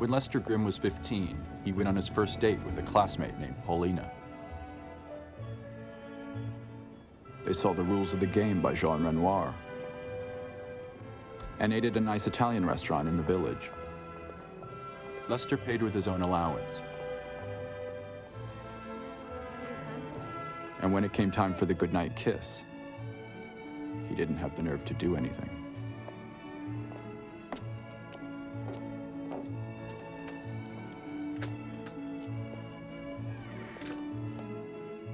When Lester Grimm was 15, he went on his first date with a classmate named Paulina. They saw The Rules of the Game by Jean Renoir and ate at a nice Italian restaurant in the village. Lester paid with his own allowance. And when it came time for the goodnight kiss, he didn't have the nerve to do anything.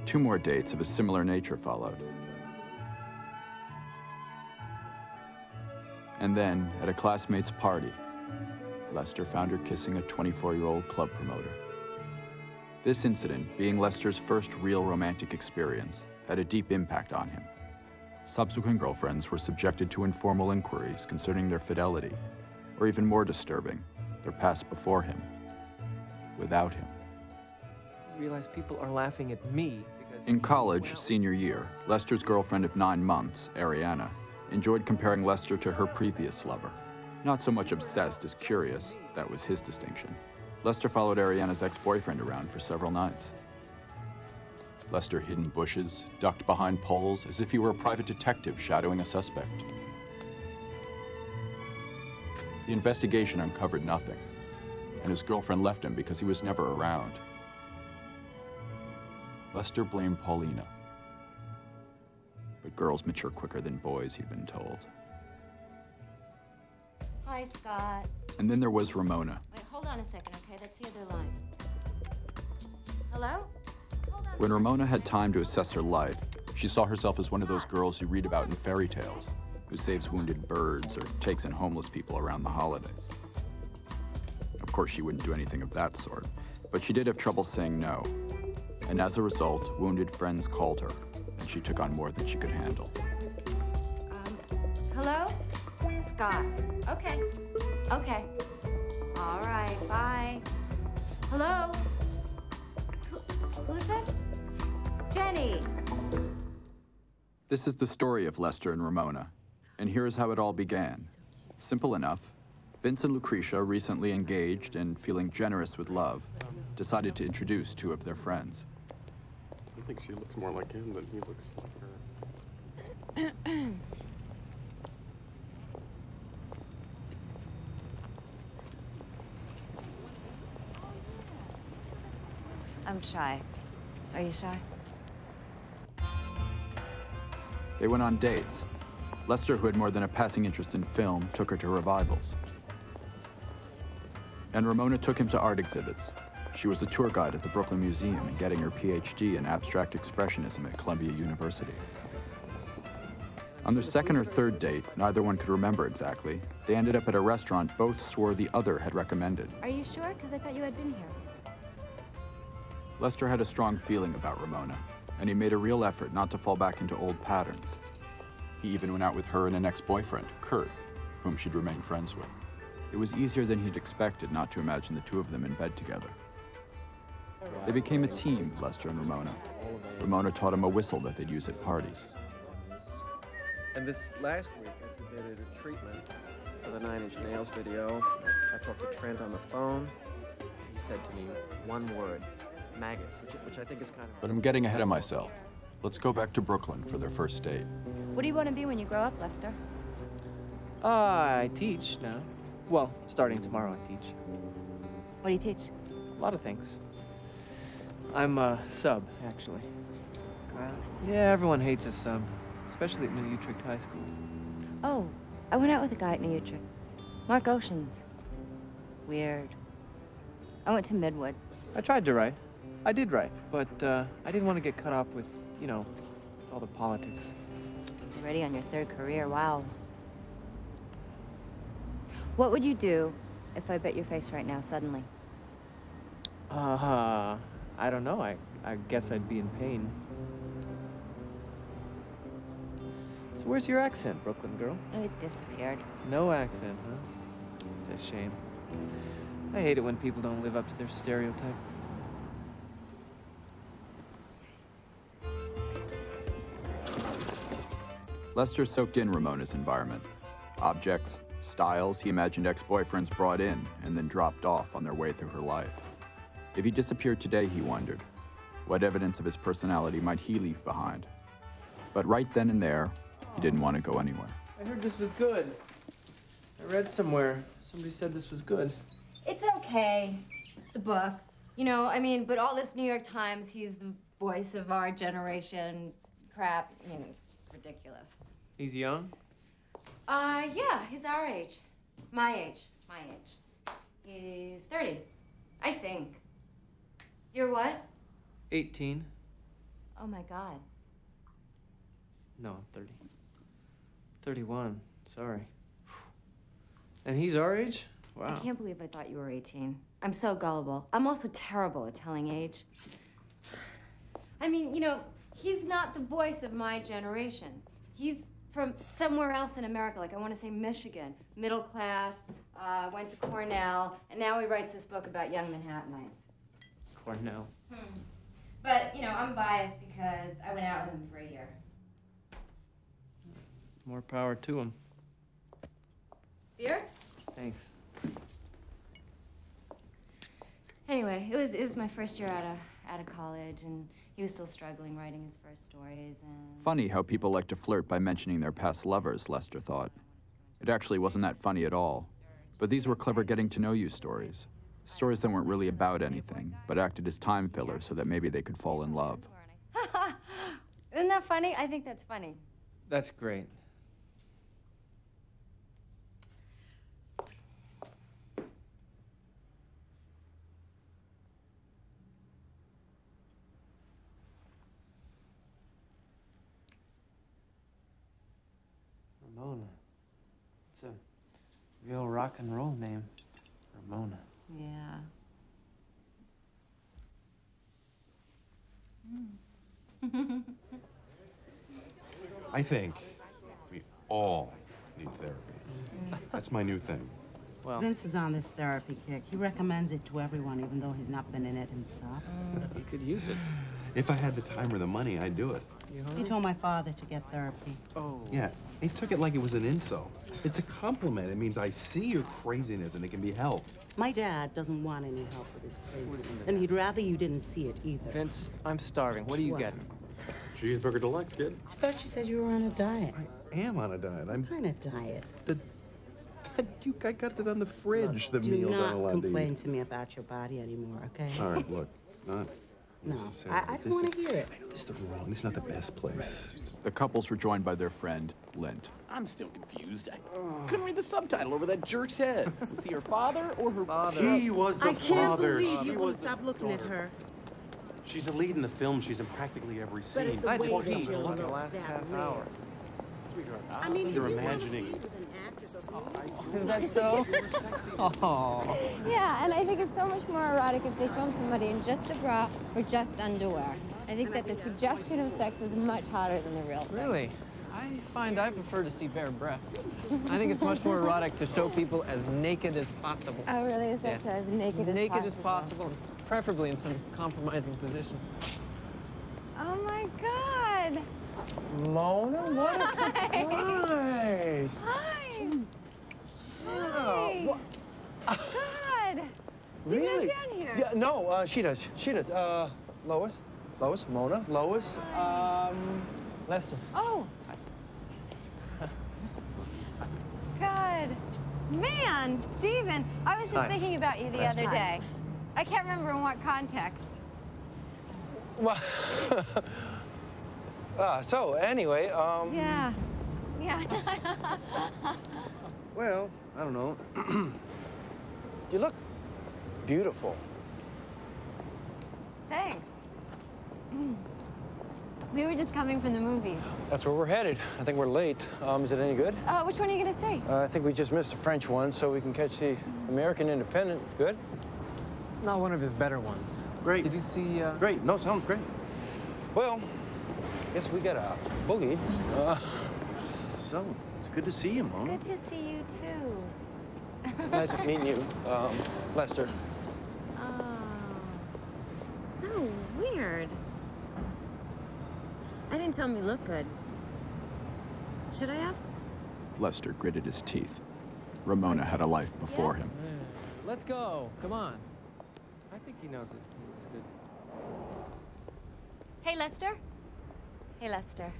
Two more dates of a similar nature followed. And then, at a classmate's party, Lester found her kissing a 24-year-old club promoter. This incident, being Lester's first real romantic experience, had a deep impact on him. Subsequent girlfriends were subjected to informal inquiries concerning their fidelity, or even more disturbing, their past before him, without him. I realize people are laughing at me because... In college, senior year, Lester's girlfriend of 9 months, Ariana, enjoyed comparing Lester to her previous lover. Not so much obsessed as curious, that was his distinction. Lester followed Ariana's ex-boyfriend around for several nights. Lester hid in bushes, ducked behind poles, as if he were a private detective shadowing a suspect. The investigation uncovered nothing, and his girlfriend left him because he was never around. Lester blamed Paulina. But girls mature quicker than boys, he'd been told. Hi, Scott. And then there was Ramona. Wait, hold on a second, okay? That's the other line. Hello? Hold on. When Ramona had time to assess her life, she saw herself as one of those girls you read about in fairy tales, who saves wounded birds or takes in homeless people around the holidays. Of course, she wouldn't do anything of that sort, but she did have trouble saying no. And as a result, wounded friends called her, and she took on more than she could handle. Hello? Scott. Okay. Okay. All right, bye. Hello? Who's this? Jenny. This is the story of Lester and Ramona, and here is how it all began. Simple enough. Vince and Lucretia, recently engaged and feeling generous with love, decided to introduce two of their friends. I think she looks more like him than he looks like her. I'm shy. Are you shy? They went on dates. Lester, who had more than a passing interest in film, took her to revivals. And Ramona took him to art exhibits. She was a tour guide at the Brooklyn Museum and getting her PhD in abstract expressionism at Columbia University. On their second or third date, neither one could remember exactly, they ended up at a restaurant both swore the other had recommended. Are you sure? Because I thought you had been here. Lester had a strong feeling about Ramona, and he made a real effort not to fall back into old patterns. He even went out with her and an ex-boyfriend, Kurt, whom she'd remained friends with. It was easier than he'd expected not to imagine the two of them in bed together. They became a team, Lester and Ramona. Ramona taught him a whistle that they'd use at parties. And this last week, I submitted a treatment for the Nine Inch Nails video. I talked to Trent on the phone. He said to me one word, maggots, which I think is kind of... But I'm getting ahead of myself. Let's go back to Brooklyn for their first date. What do you want to be when you grow up, Lester? I teach now. Well, starting tomorrow I teach. What do you teach? A lot of things. I'm a sub, actually. Gross. Yeah, everyone hates a sub, especially at New Utrecht High School. Oh, I went out with a guy at New Utrecht. Mark Oceans. Weird. I went to Midwood. I tried to write. I did write, but I didn't want to get caught up with, you know, all the politics. You're already on your third career, wow. What would you do if I bit your face right now, suddenly? I don't know. I guess I'd be in pain. So where's your accent, Brooklyn girl? Oh, it disappeared. No accent, huh? It's a shame. I hate it when people don't live up to their stereotype. Lester soaked in Ramona's environment. Objects, styles he imagined ex-boyfriends brought in and then dropped off on their way through her life. If he disappeared today, he wondered, what evidence of his personality might he leave behind? But right then and there, he didn't want to go anywhere. I heard this was good. I read somewhere. Somebody said this was good. It's okay, the book. You know, I mean, but all this New York Times, he's the voice of our generation crap, you know, it's ridiculous. He's young? Yeah, he's our age. My age. He's 30, I think. You're what? 18. Oh my God. No, I'm 30. 31, sorry. And he's our age? Wow. I can't believe I thought you were 18. I'm so gullible. I'm also terrible at telling age. I mean, you know, he's not the voice of my generation. He's from somewhere else in America, like I want to say Michigan. Middle class, went to Cornell, and now he writes this book about young Manhattanites. Cornell. But, you know, I'm biased because I went out with him for a year. More power to him. Beer? Thanks. Anyway, it was my first year out of college, and he was still struggling writing his first stories, and... Funny how people like to flirt by mentioning their past lovers, Lester thought. It actually wasn't that funny at all. But these were clever getting-to-know-you stories. Stories that weren't really about anything, but acted as time fillers so that maybe they could fall in love. Isn't that funny? I think that's funny. That's great. Ramona. It's a real rock and roll name. Ramona. Yeah. I think we all need therapy. That's my new thing. Well, Vince is on this therapy kick. He recommends it to everyone, even though he's not been in it himself. he could use it. If I had the time or the money, I'd do it. He told my father to get therapy. Oh. Yeah, he took it like it was an insult. It's a compliment. It means I see your craziness and it can be helped. My dad doesn't want any help with his craziness, and he'd rather you didn't see it either. Vince, I'm starving. What are you What? getting? Cheeseburger deluxe, kid. I thought you said you were on a diet. I am on a diet. I'm What kind of diet? I got it on the fridge. The Do meals I'm not allowed complain to to me about your body anymore, okay? eat. All right, look, not No, necessarily. I don't want to hear it. I know this is the wrong. This is not the best place. The couples were joined by their friend, Lint. I'm still confused. I couldn't read the subtitle over that jerk's head. Was he her father or her father? He was the I can't father. believe She you was won't the stop looking at daughter. her. She's the lead in the film. She's in practically every But it's scene. the I had way to that pee you in look the last that half way. hour. Sweetheart, I mean, you're if you want to imagining. see with an actress or something. Is that so? Oh. Yeah, and I think it's so much more erotic if they film somebody in just a bra or just underwear. I think that the suggestion of sex is much hotter than the real thing. Really? I find I prefer to see bare breasts. I think it's much more erotic to show people as naked as possible. Oh, really? Is that Yes. so? As naked as possible? Naked as possible, preferably in some compromising position. Oh, my God. Mona, what a surprise! Hi. Wow. Hi. God. Do you live down here? Yeah, no, she does. She does. Lois, Mona, Lois, Lester. Oh. God. Man, Stephen, I was just Hi. thinking about you the That's other fine. day. I can't remember in what context. well, so anyway, Yeah. Yeah. well, I don't know. You look beautiful. Thanks. We were just coming from the movies. That's where we're headed. I think we're late. Is it any good? Which one are you gonna see? I think we just missed the French one, so we can catch the American Independent. Good? Not one of his better ones. Great. Did you see, Great. No, sounds great. Well, guess we got a boogie. So, it's good to see you, Mona. Good to see you too. Nice meeting you, Lester. Oh, so weird. I didn't tell him he looked good. Should I have? Lester gritted his teeth. Ramona had a life before him. Let's go. Come on. I think he knows it. He looks good. Hey, Lester. Hey, Lester.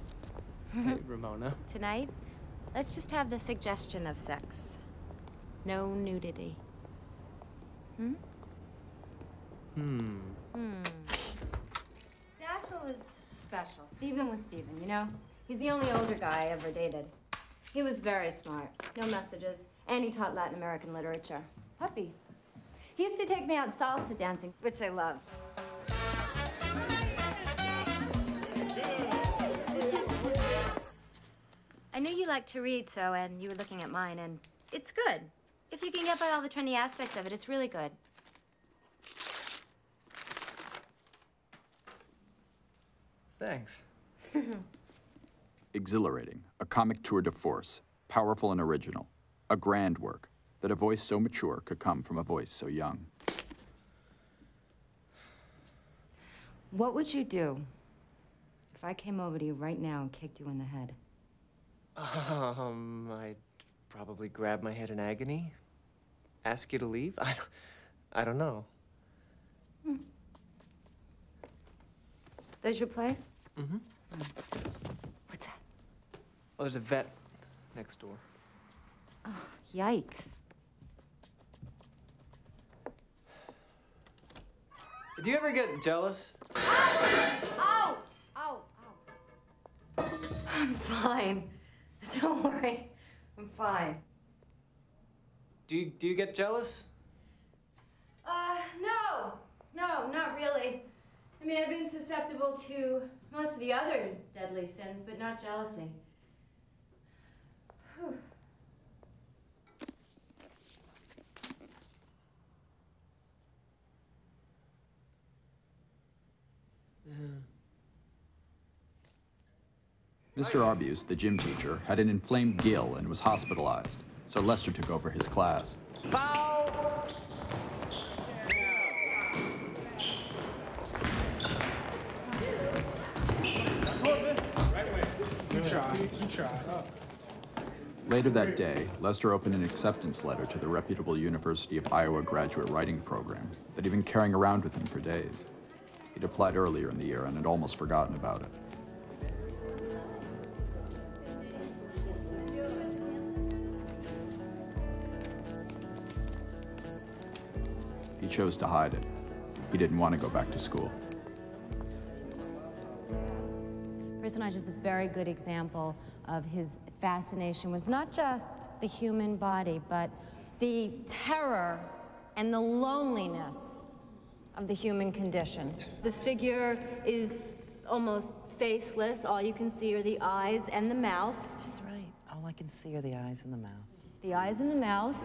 Hey, Ramona. Tonight, let's just have the suggestion of sex. No nudity. Dashiell is special. Stephen was Stephen, you know? He's the only older guy I ever dated. He was very smart. No messages. And he taught Latin American literature. Puppy. He used to take me out salsa dancing, which I loved. I knew you liked to read, and you were looking at mine, and it's good. If you can get by all the trendy aspects of it, it's really good. Thanks. Exhilarating, a comic tour de force, powerful and original, a grand work, that a voice so mature could come from a voice so young. What would you do if I came over to you right now and kicked you in the head? I'd probably grab my head in agony. Ask you to leave? I don't know. There's your place? Mm-hmm. What's that? Oh, there's a vet next door. Oh, yikes. Do you ever get jealous? Ow! Ow! Ow! I'm fine. Don't worry. I'm fine. Do you get jealous? No. No, not really. I mean, I've been susceptible to most of the other deadly sins, but not jealousy. Whew. Mr. Arbuse, the gym teacher, had an inflamed gill and was hospitalized, so Lester took over his class. Foul! Later that day, Lester opened an acceptance letter to the reputable University of Iowa graduate writing program that he'd been carrying around with him for days. He'd applied earlier in the year and had almost forgotten about it. He chose to hide it. He didn't want to go back to school. Personage is a very good example of his fascination with not just the human body, but the terror and the loneliness of the human condition. The figure is almost faceless. All you can see are the eyes and the mouth. She's right. All I can see are the eyes and the mouth. The eyes and the mouth,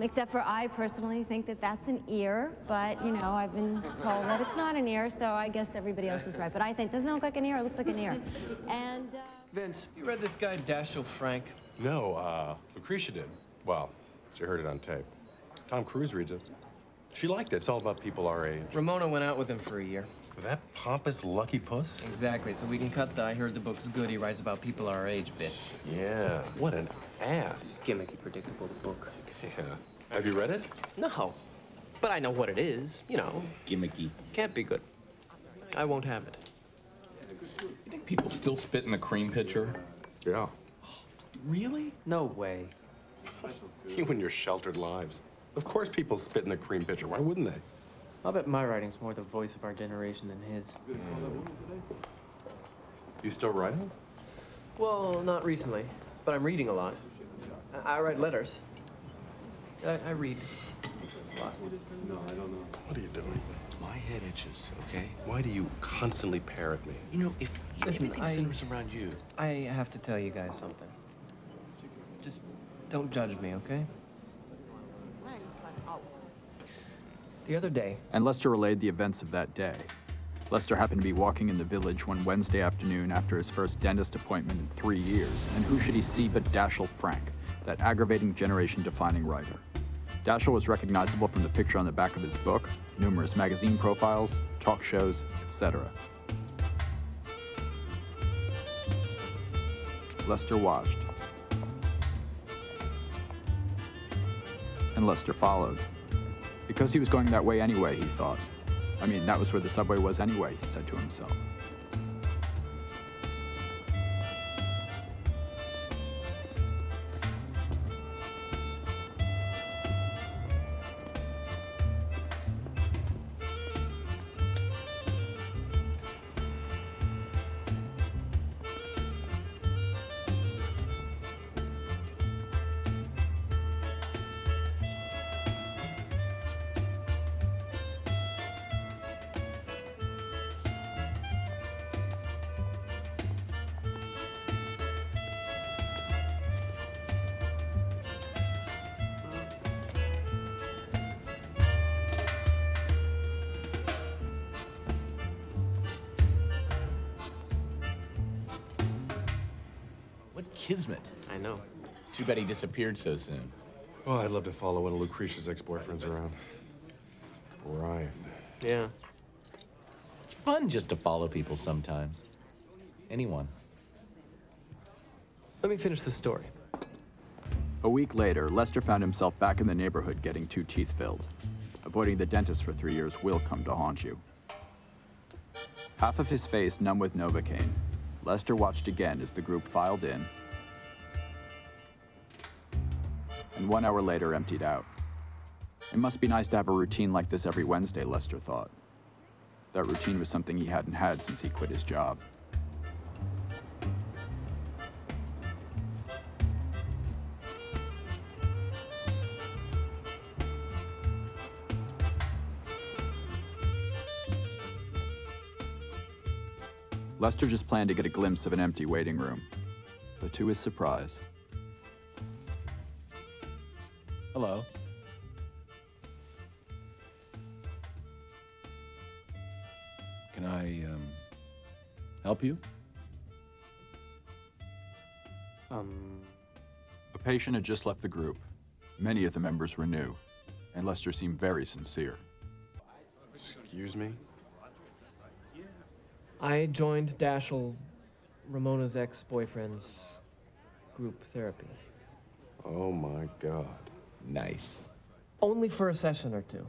except for I personally think that that's an ear, but, you know, I've been told that it's not an ear, so I guess everybody else is right. But I think, doesn't it look like an ear? It looks like an ear. And, Vince, you read this guy Dashiell Frank? No, Lucretia did. Well, she heard it on tape. Tom Cruise reads it. She liked it. It's all about people our age. Ramona went out with him for a year. That pompous lucky puss? Exactly, so we can cut the I heard the book's good, he writes about people our age bit. Yeah, what an ass. Gimmicky, predictable book. Yeah. Have you read it? No, but I know what it is, you know. Gimmicky. Can't be good. I won't have it. You think people still spit in a cream pitcher? Yeah. Really? No way. You and your sheltered lives. Of course people spit in the cream pitcher. Why wouldn't they? I'll bet my writing's more the voice of our generation than his. You still writing? Well, not recently, but I'm reading a lot. I write letters. I read a lot. What are you doing? My head itches, okay? Why do you constantly parrot me? You know, if Listen, everything centers around you. I have to tell you guys something. Just don't judge me, okay? The other day. And Lester relayed the events of that day. Lester happened to be walking in the village one Wednesday afternoon after his first dentist appointment in 3 years, and who should he see but Dashiell Frank, that aggravating generation-defining writer. Dashiell was recognizable from the picture on the back of his book, numerous magazine profiles, talk shows, etc. Lester watched. and Lester followed. Because he was going that way anyway, he thought. I mean, that was where the subway was anyway, he said to himself. What kismet. I know. Too bad he disappeared so soon. Oh, I'd love to follow one of Lucretia's ex-boyfriends around. Brian. Yeah. It's fun just to follow people sometimes. Anyone. Let me finish the story. A week later, Lester found himself back in the neighborhood getting 2 teeth filled. Avoiding the dentist for 3 years will come to haunt you. Half of his face numb with Novocaine, Lester watched again as the group filed in, and 1 hour later emptied out. It must be nice to have a routine like this every Wednesday, Lester thought. That routine was something he hadn't had since he quit his job. Lester just planned to get a glimpse of an empty waiting room, but to his surprise. Hello. Can I, help you? A patient had just left the group. Many of the members were new, and Lester seemed very sincere. Excuse me? I joined Dashiell, Ramona's ex-boyfriend's group therapy. Oh my God. Nice. Only for a session or two.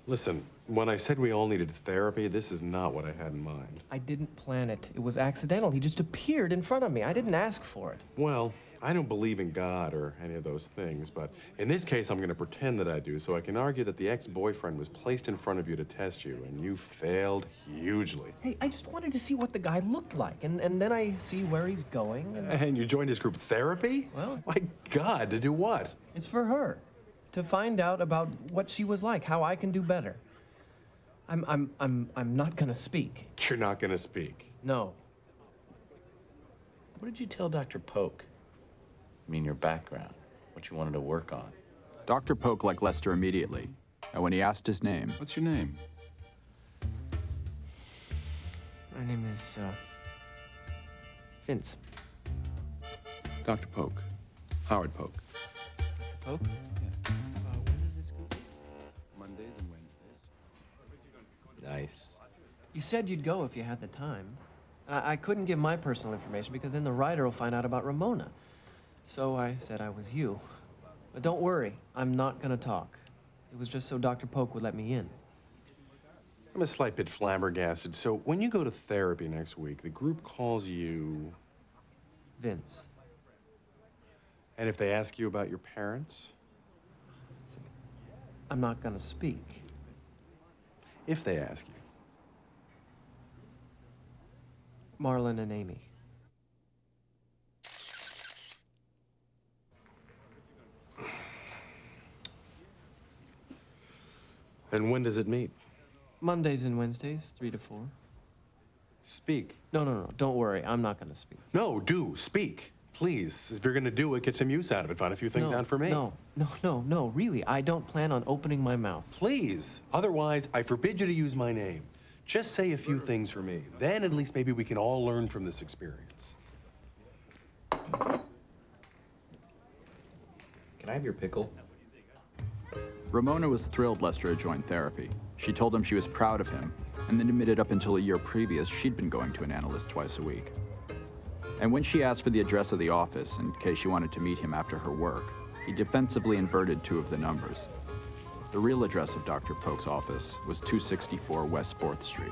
Listen, when I said we all needed therapy, this is not what I had in mind. I didn't plan it. It was accidental. He just appeared in front of me. I didn't ask for it. Well, I don't believe in God or any of those things, but in this case, I'm going to pretend that I do, so I can argue that the ex-boyfriend was placed in front of you to test you, and you failed hugely. Hey, I just wanted to see what the guy looked like, and then I see where he's going. And you joined his group therapy? Well, my God, to do what? It's for her, to find out about what she was like, how I can do better. I'm not gonna speak. You're not gonna speak? No. What did you tell Dr. Polk? I mean, your background, what you wanted to work on. Dr. Polk liked Lester immediately, and when he asked his name... What's your name? My name is, Vince. Dr. Polk. Howard Polk. Polk? Yeah. When does this go? Mondays and Wednesdays. Nice. You said you'd go if you had the time. I couldn't give my personal information because then the writer will find out about Ramona. So I said I was you. But don't worry, I'm not gonna talk. It was just so Dr. Polk would let me in. I'm a slight bit flabbergasted. So when you go to therapy next week, the group calls you... Vince. And if they ask you about your parents? I'm not gonna speak. If they ask you. Marlon and Amy. And when does it meet? Mondays and Wednesdays, 3 to 4. Speak. No, don't worry, I'm not gonna speak. No, do, speak. Please, if you're gonna do it, get some use out of it. Find a few things out for me. No, really, I don't plan on opening my mouth. Please. Otherwise, I forbid you to use my name. Just say a few things for me. Then at least maybe we can all learn from this experience. Can I have your pickle? Ramona was thrilled Lester had joined therapy. She told him she was proud of him, and then admitted up until a year previous she'd been going to an analyst twice a week. And when she asked for the address of the office in case she wanted to meet him after her work, He defensively inverted 2 of the numbers. The real address of Dr. Polk's office was 264 West 4th Street.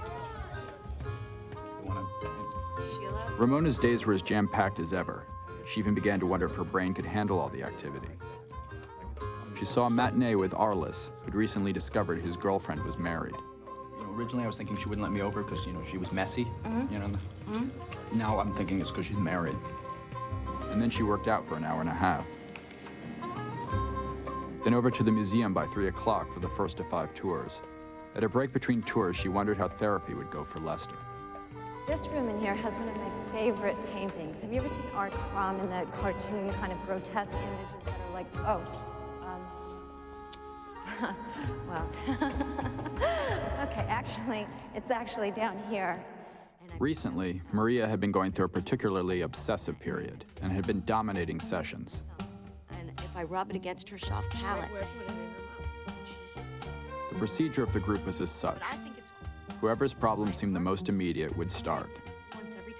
Sheila? Ramona's days were as jam-packed as ever. She even began to wonder if her brain could handle all the activity. She saw a matinee with Arliss, who'd recently discovered his girlfriend was married. Originally, I was thinking she wouldn't let me over because, she was messy. Now I'm thinking it's because she's married. And then she worked out for an hour and a half. Then over to the museum by 3 o'clock for the first of 5 tours. At a break between tours, she wondered how therapy would go for Lester. This room in here has one of my favorite paintings. Have you ever seen Art Crom in the cartoon kind of grotesque images that are like, well, okay, actually, it's actually down here. Recently, Maria had been going through a particularly obsessive period and had been dominating sessions. And if I rub it against her soft palate. The procedure of the group was as such. Whoever's problem seemed the most immediate would start.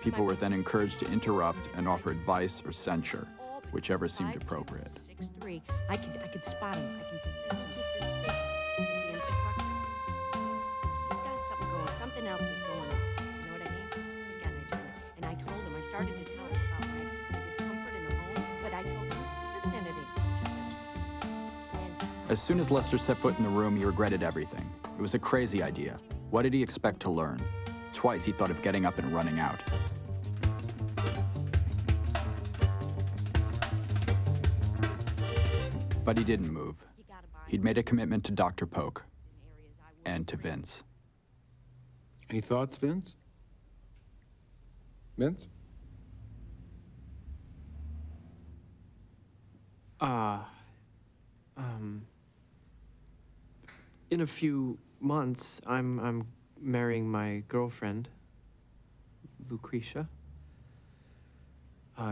People were then encouraged to interrupt and offer advice or censure, whichever seemed appropriate. 6'3". I could spot him. I can sense he's suspicious. But the instructor, he's got something going. Something else is going on. You know what I mean? He's got an agenda. And I told him, I started to tell him about my discomfort in the home, but I told him vicinity. As soon as Lester set foot in the room, he regretted everything. It was a crazy idea. What did he expect to learn? Twice he thought of getting up and running out. But he didn't move. He'd made a commitment to Dr. Polk and to Vince. Any thoughts, Vince? Vince? In a few months, I'm marrying my girlfriend, Lucretia.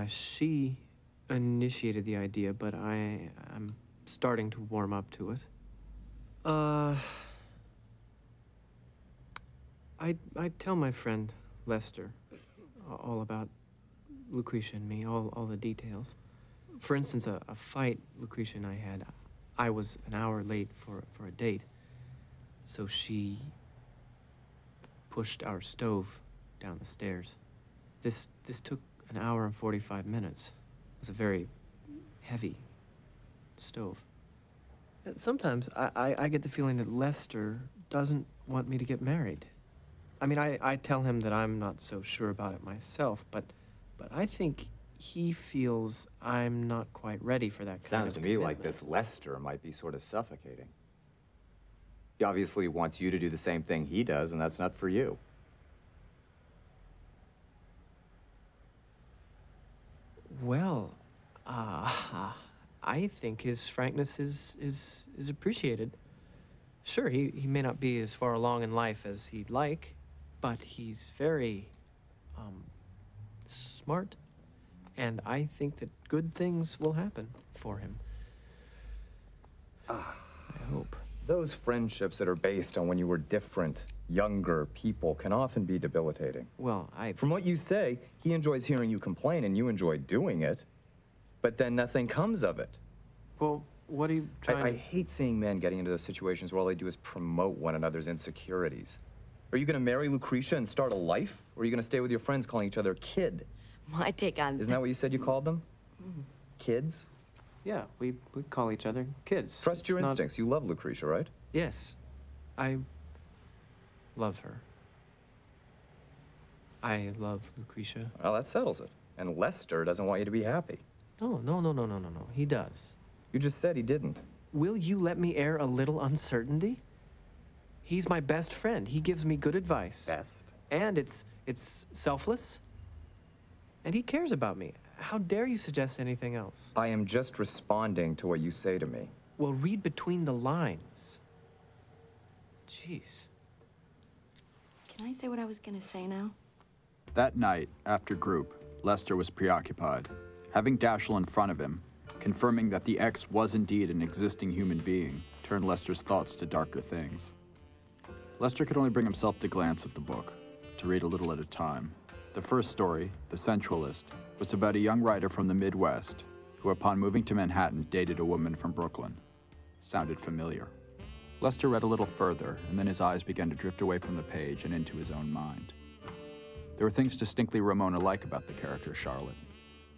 She initiated the idea, but I'm starting to warm up to it. I'd tell my friend Lester all about Lucretia and me, all the details. For instance, a fight Lucretia and I had, I was an hour late for a date, so she pushed our stove down the stairs. This took an hour and 45 minutes. It was a very heavy stove. Sometimes I get the feeling that Lester doesn't want me to get married. I mean, I tell him that I'm not so sure about it myself, but I think he feels I'm not quite ready for that kind of Sounds to me like this Lester might be sort of suffocating. He obviously wants you to do the same thing he does, and that's not for you. Well, I think his frankness is appreciated. Sure, he may not be as far along in life as he'd like, but he's very smart, and I think that good things will happen for him. I hope. Those friendships that are based on when you were different, younger people can often be debilitating. Well, From what you say, he enjoys hearing you complain and you enjoy doing it, but then nothing comes of it. Well, what are you trying I hate seeing men getting into those situations where all they do is promote one another's insecurities. Are you going to marry Lucretia and start a life? Or are you going to stay with your friends calling each other kid? My take on... Isn't that what you said you called them? Kids? Yeah, we call each other kids. Trust your instincts. You love Lucretia, right? Yes. I love her. I love Lucretia. Well, that settles it. And Lester doesn't want you to be happy. No. He does. You just said he didn't. Will you let me air a little uncertainty? He's my best friend. He gives me good advice. Best. And it's selfless. And he cares about me. How dare you suggest anything else? I am just responding to what you say to me. Well, read between the lines. Jeez. Can I say what I was gonna say now? That night, after group, Lester was preoccupied, having Dashiell in front of him, confirming that the X was indeed an existing human being, turned Lester's thoughts to darker things. Lester could only bring himself to glance at the book, to read a little at a time. The first story, The Sensualist, was about a young writer from the Midwest who upon moving to Manhattan dated a woman from Brooklyn. Sounded familiar. Lester read a little further, and then his eyes began to drift away from the page and into his own mind. There were things distinctly Ramona-like about the character Charlotte.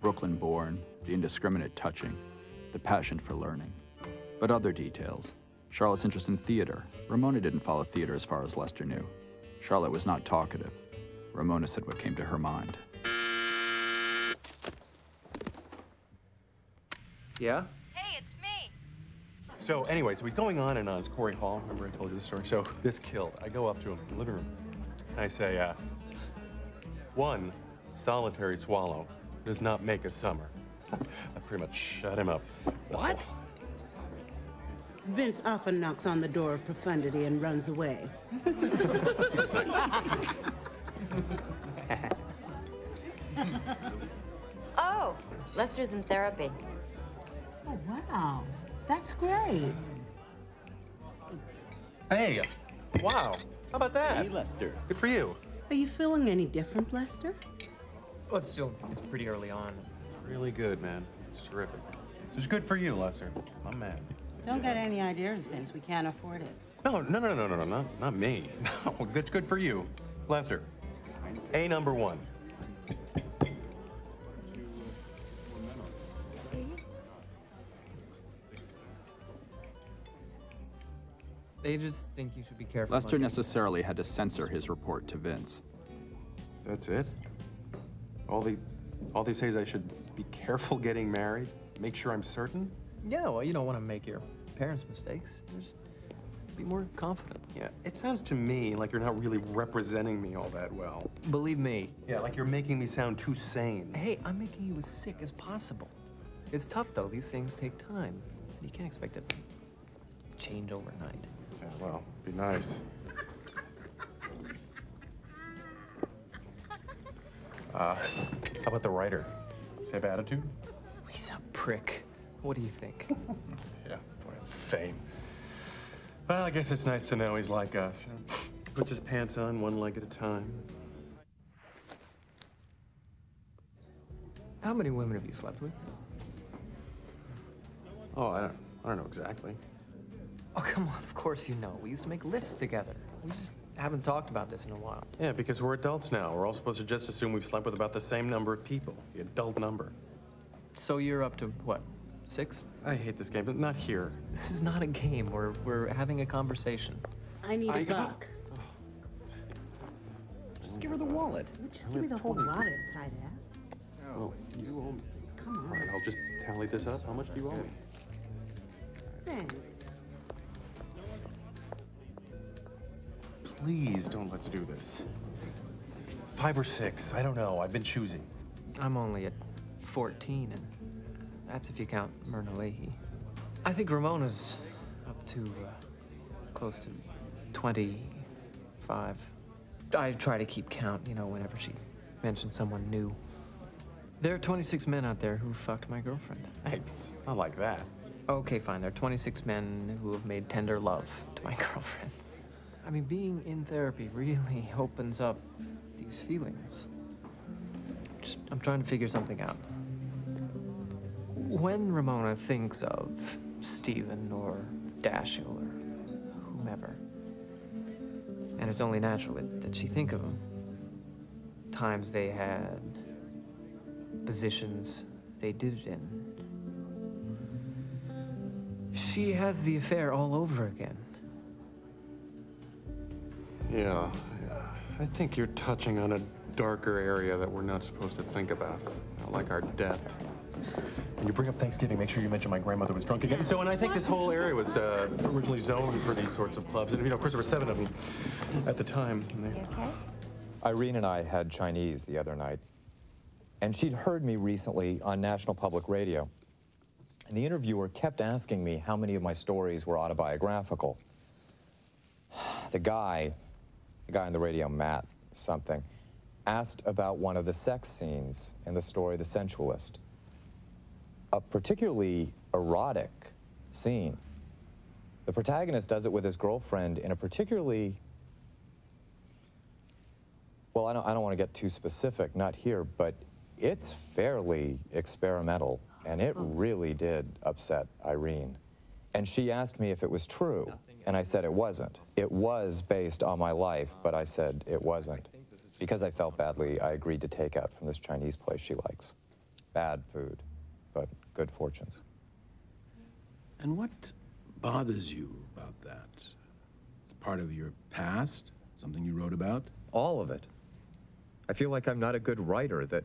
Brooklyn-born, the indiscriminate touching, the passion for learning. But other details. Charlotte's interest in theater. Ramona didn't follow theater as far as Lester knew. Charlotte was not talkative. Ramona said what came to her mind. Yeah? Hey, it's me. So anyway, so he's going on and on. It's Corey Hall. Remember I told you the story? So this killed. I go up to him in the living room. And I say, one solitary swallow does not make a summer. I pretty much shut him up. What? Vince often knocks on the door of profundity and runs away. Oh, Lester's in therapy. Oh, wow. That's great. Hey, wow. How about that? Hey, Lester. Good for you. Are you feeling any different, Lester? Well, it's pretty early on. Really good, man. It's terrific. It's good for you, Lester. My man. Don't get any ideas, Vince. We can't afford it. No, not me. No, it's good for you. Lester, A number 1. See? They just think you should be careful. Lester necessarily had to censor his report to Vince. That's it? All they say is I should be careful getting married, make sure I'm certain? Yeah, well, you don't want to make your parents' mistakes. Just be more confident. Yeah, it sounds to me like you're not really representing me all that well. Believe me. Yeah, like you're making me sound too sane. Hey, I'm making you as sick as possible. It's tough, though. These things take time. You can't expect it to change overnight. Yeah, well, be nice. How about the writer? Same attitude? He's a prick. What do you think? Yeah, boy, fame. Well, I guess it's nice to know he's like us. Puts his pants on one leg at a time. How many women have you slept with? Oh, I don't know exactly. Oh, come on. Of course you know. We used to make lists together. We just haven't talked about this in a while. Yeah, because we're adults now. We're all supposed to just assume we've slept with about the same number of people. The adult number. So you're up to, what, 6? I hate this game, but not here. This is not a game. We're having a conversation. I need a buck. Just give her the wallet. Just give me the whole wallet, tight ass. Oh, you owe me. Come on. All right, I'll just tally this up. How much do you owe me? Thanks. Please don't let's do this. 5 or 6, I don't know. I've been choosing. I'm only at 14, and that's if you count Myrna Leahy. I think Ramona's up to close to 25. I try to keep count, you know, whenever she mentions someone new. There are 26 men out there who fucked my girlfriend. Hey, it's not like that. Okay, fine. There are 26 men who have made tender love to my girlfriend. I mean, being in therapy really opens up these feelings. I'm trying to figure something out. When Ramona thinks of Steven or Dashiell or whomever, and it's only natural that she think of them, times they had, positions they did it in, she has the affair all over again. Yeah. I think you're touching on a darker area that we're not supposed to think about, like our death. When you bring up Thanksgiving, make sure you mention my grandmother was drunk again. So, and I think this whole area was originally zoned for these sorts of clubs. And, you know, of course, there were 7 of them at the time. You okay? Irene and I had Chinese the other night, and she'd heard me recently on National Public Radio. And the interviewer kept asking me how many of my stories were autobiographical. The guy on the radio, Matt something, asked about one of the sex scenes in the story The Sensualist. A particularly erotic scene. The protagonist does it with his girlfriend in a particularly, well, I don't want to get too specific, not here, but it's fairly experimental. And it really did upset Irene. And she asked me if it was true, and I said it wasn't. It was based on my life, but I said it wasn't. Because I felt badly, I agreed to take out from this Chinese place she likes. Bad food, but good fortunes. And what bothers you about that? It's part of your past? Something you wrote about? All of it. I feel like I'm not a good writer, that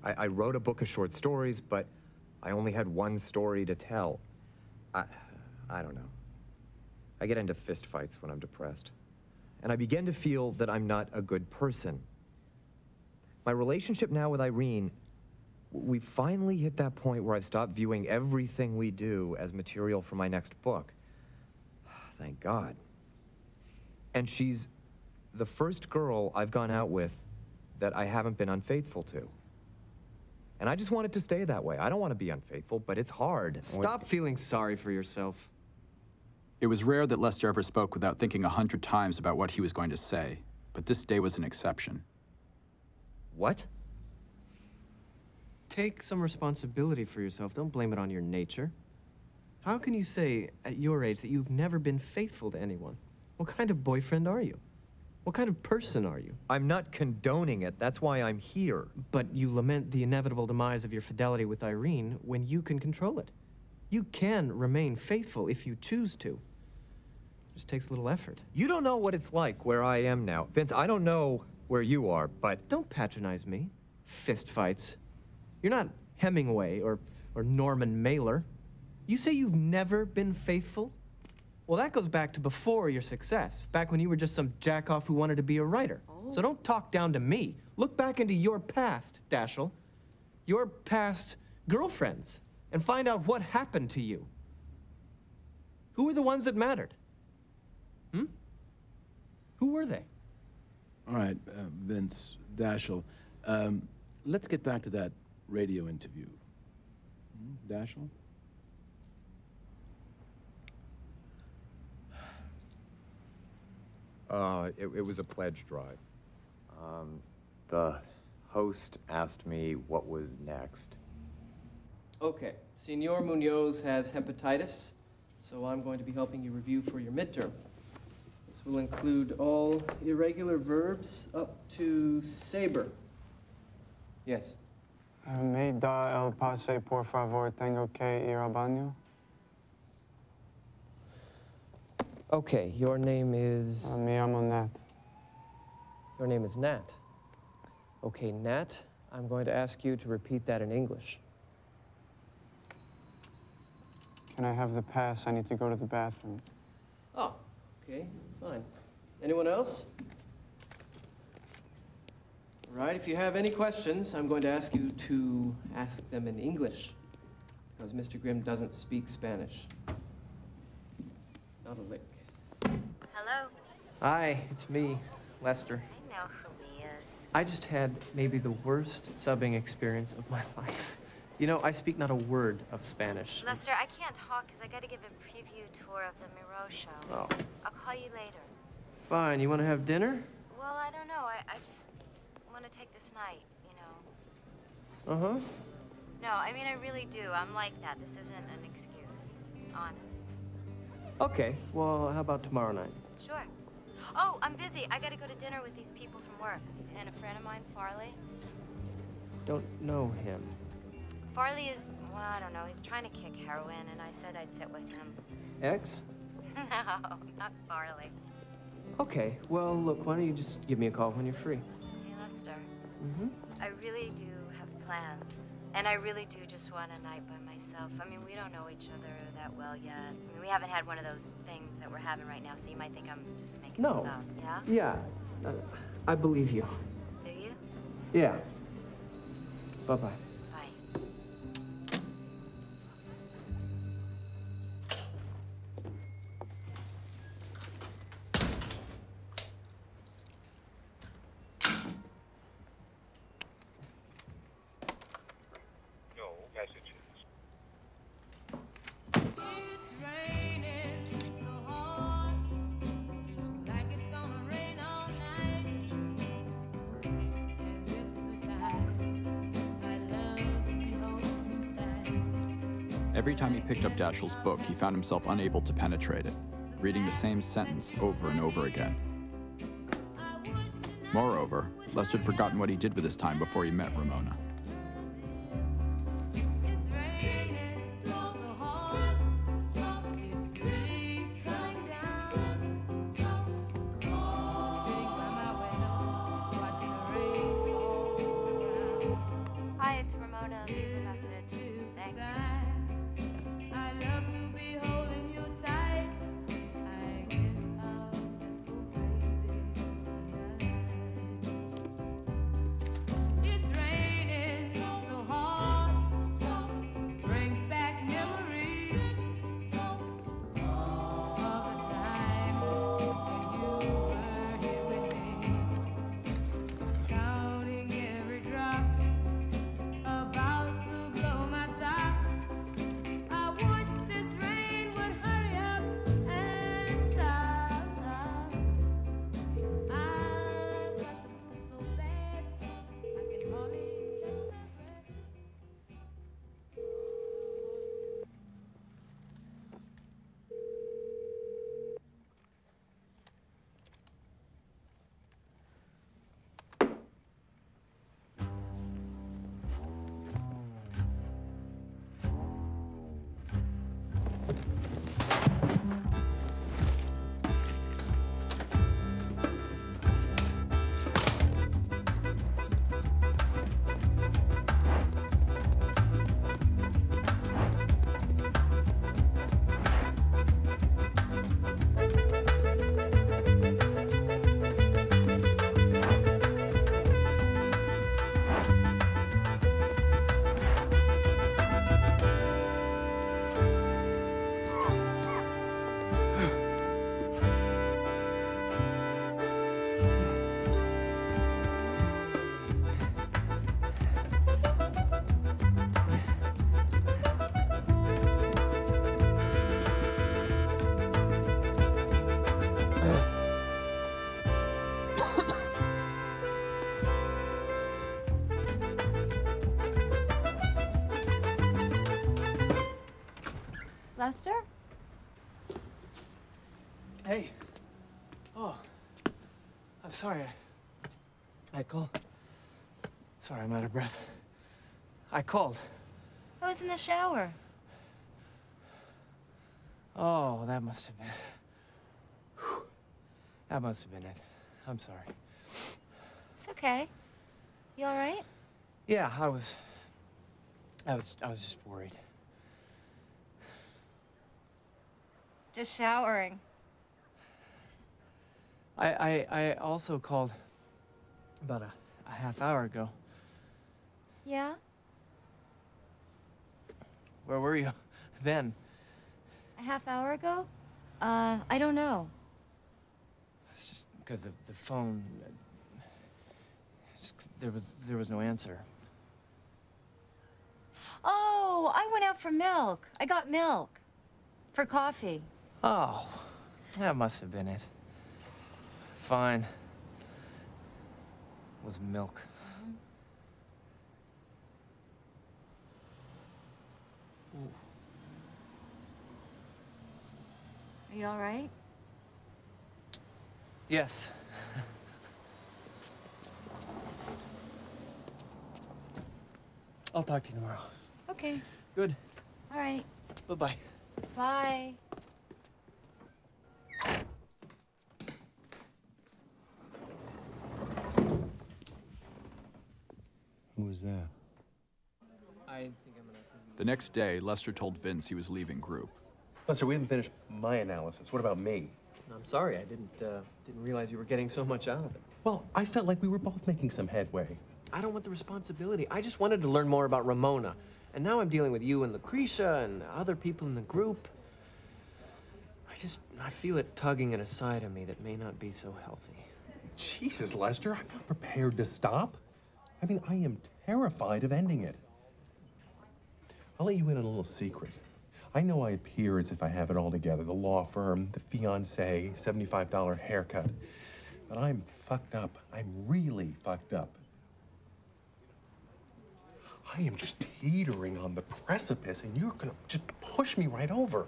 I wrote a book of short stories, but I only had one story to tell. I don't know. I get into fistfights when I'm depressed. And I begin to feel that I'm not a good person. My relationship now with Irene, we finally hit that point where I've stopped viewing everything we do as material for my next book. Thank God. And she's the first girl I've gone out with that I haven't been unfaithful to. And I just want it to stay that way. I don't want to be unfaithful, but it's hard. Stop feeling sorry for yourself. It was rare that Lester ever spoke without thinking 100 times about what he was going to say, but this day was an exception. What? Take some responsibility for yourself. Don't blame it on your nature. How can you say, at your age, that you've never been faithful to anyone? What kind of boyfriend are you? What kind of person are you? I'm not condoning it. That's why I'm here. But you lament the inevitable demise of your fidelity with Irene when you can control it. You can remain faithful if you choose to. It just takes a little effort. You don't know what it's like where I am now. Vince, I don't know where you are, but... Don't patronize me. Fist fights. You're not Hemingway or Norman Mailer. You say you've never been faithful? Well, that goes back to before your success, back when you were just some jackoff who wanted to be a writer. Oh. So don't talk down to me. Look back into your past, Dashiell. Your past girlfriends, and find out what happened to you. Who were the ones that mattered? Who were they? All right, Vince, Dashiell, let's get back to that radio interview. Dashiell? It was a pledge drive. The host asked me what was next. Okay, Senor Munoz has hepatitis, so I'm going to be helping you review for your midterm. This will include all irregular verbs up to saber. Yes. Me da el pase, por favor, tengo que ir al baño. Okay, your name is... Me llamo Nat. Your name is Nat. Okay, Nat, I'm going to ask you to repeat that in English. Can I have the pass? I need to go to the bathroom. Oh, okay, fine. Anyone else? All right, if you have any questions, I'm going to ask you to ask them in English, because Mr. Grimm doesn't speak Spanish. Not a lick. Hello? Hi, it's me, Lester. I know who he is. I just had maybe the worst subbing experience of my life. You know, I speak not a word of Spanish. Lester, I can't talk because I got to give a preview tour of the Miro show. Oh. I'll call you later. Fine, you want to have dinner? Well, I don't know. I just want to take this night, you know. Uh-huh. No, I mean, I really do. I'm like that. This isn't an excuse. Honest. Okay, well, how about tomorrow night? Sure. Oh, I'm busy. I got to go to dinner with these people from work. And a friend of mine, Farley. Don't know him. Farley is, well, I don't know. He's trying to kick heroin, and I said I'd sit with him. X? No, not Farley. Okay, well, look, why don't you just give me a call when you're free? Hey, Lester. Mm-hmm. I really do have plans. And I really do just want a night by myself. I mean, we don't know each other that well yet. I mean, we haven't had one of those things that we're having right now, so you might think I'm just making this up. Yeah? Yeah. I believe you. Do you? Yeah. Bye-bye. I love Every time he picked up Dashiell's book, he found himself unable to penetrate it, reading the same sentence over and over again. Moreover, Lester had forgotten what he did with his time before he met Ramona. Hi, it's Ramona. Leave a message. Thanks. Lester? Hey. Oh. I'm sorry. I called. Sorry, I'm out of breath. I called. I was in the shower. Oh, that must have been... Whew. That must have been it. I'm sorry. It's okay. You all right? Yeah, I was just worried. Just showering. I also called about a half hour ago. Yeah? Where were you then? A half hour ago? I don't know. It's just because the phone... There was no answer. Oh, I went out for milk. I got milk. For coffee. Oh, that must have been it. Fine. It was milk. Are you all right? Yes. I'll talk to you tomorrow. Okay. Good. All right. Bye-bye. Bye. Who was that? I think I'm gonna have to... The next day, Lester told Vince he was leaving group. Lester, we haven't finished my analysis. What about me? I'm sorry, I didn't realize you were getting so much out of it. Well, I felt like we were both making some headway. I don't want the responsibility. I just wanted to learn more about Ramona. And now I'm dealing with you and Lucretia and other people in the group. I feel it tugging at a side of me that may not be so healthy. Jesus, Lester, I'm not prepared to stop. I mean, I am terrified of ending it. I'll let you in on a little secret. I know I appear as if I have it all together. The law firm, the fiancé, $75 haircut. But I'm fucked up. I'm really fucked up. I am just teetering on the precipice, and you're gonna just push me right over.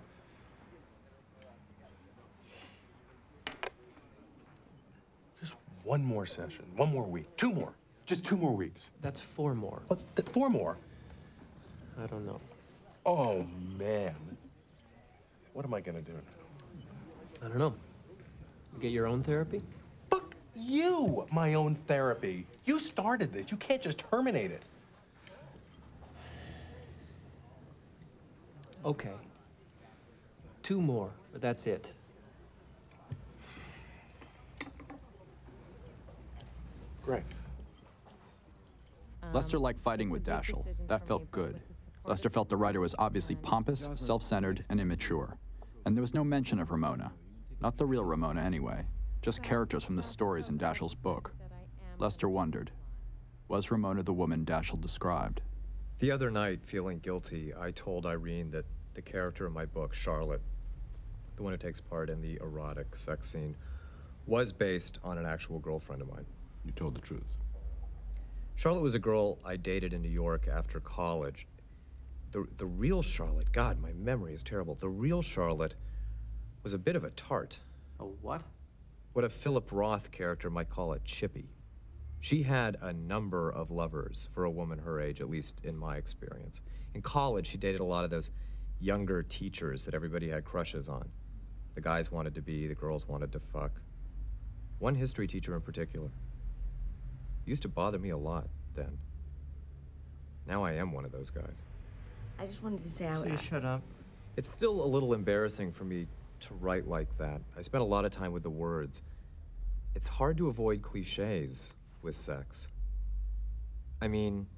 Just one more session, one more week, 2 more. Just 2 more weeks. That's 4 more. What? 4 more? I don't know. Oh, man. What am I gonna do now? I don't know. You get your own therapy? Fuck you, my own therapy. You started this. You can't just terminate it. Okay. 2 more, but that's it. Great. Lester liked fighting with Daschle. That felt good. Lester felt the writer was obviously pompous, self-centered, and immature. And there was no mention of Ramona. Not the real Ramona, anyway. Just characters from the stories in Daschle's book. Lester wondered, was Ramona the woman Daschle described? The other night, feeling guilty, I told Irene that the character in my book, Charlotte, the one who takes part in the erotic sex scene, was based on an actual girlfriend of mine. You told the truth. Charlotte was a girl I dated in New York after college. The real Charlotte, God, my memory is terrible. The real Charlotte was a bit of a tart. A what? What a Philip Roth character might call a chippy. She had a number of lovers for a woman her age, at least in my experience. In college, she dated a lot of those younger teachers that everybody had crushes on. The guys wanted to be, the girls wanted to fuck. One history teacher in particular. It used to bother me a lot then. Now I am one of those guys. I just wanted to say Please shut up. It's still a little embarrassing for me to write like that. I spent a lot of time with the words. It's hard to avoid cliches with sex. I mean,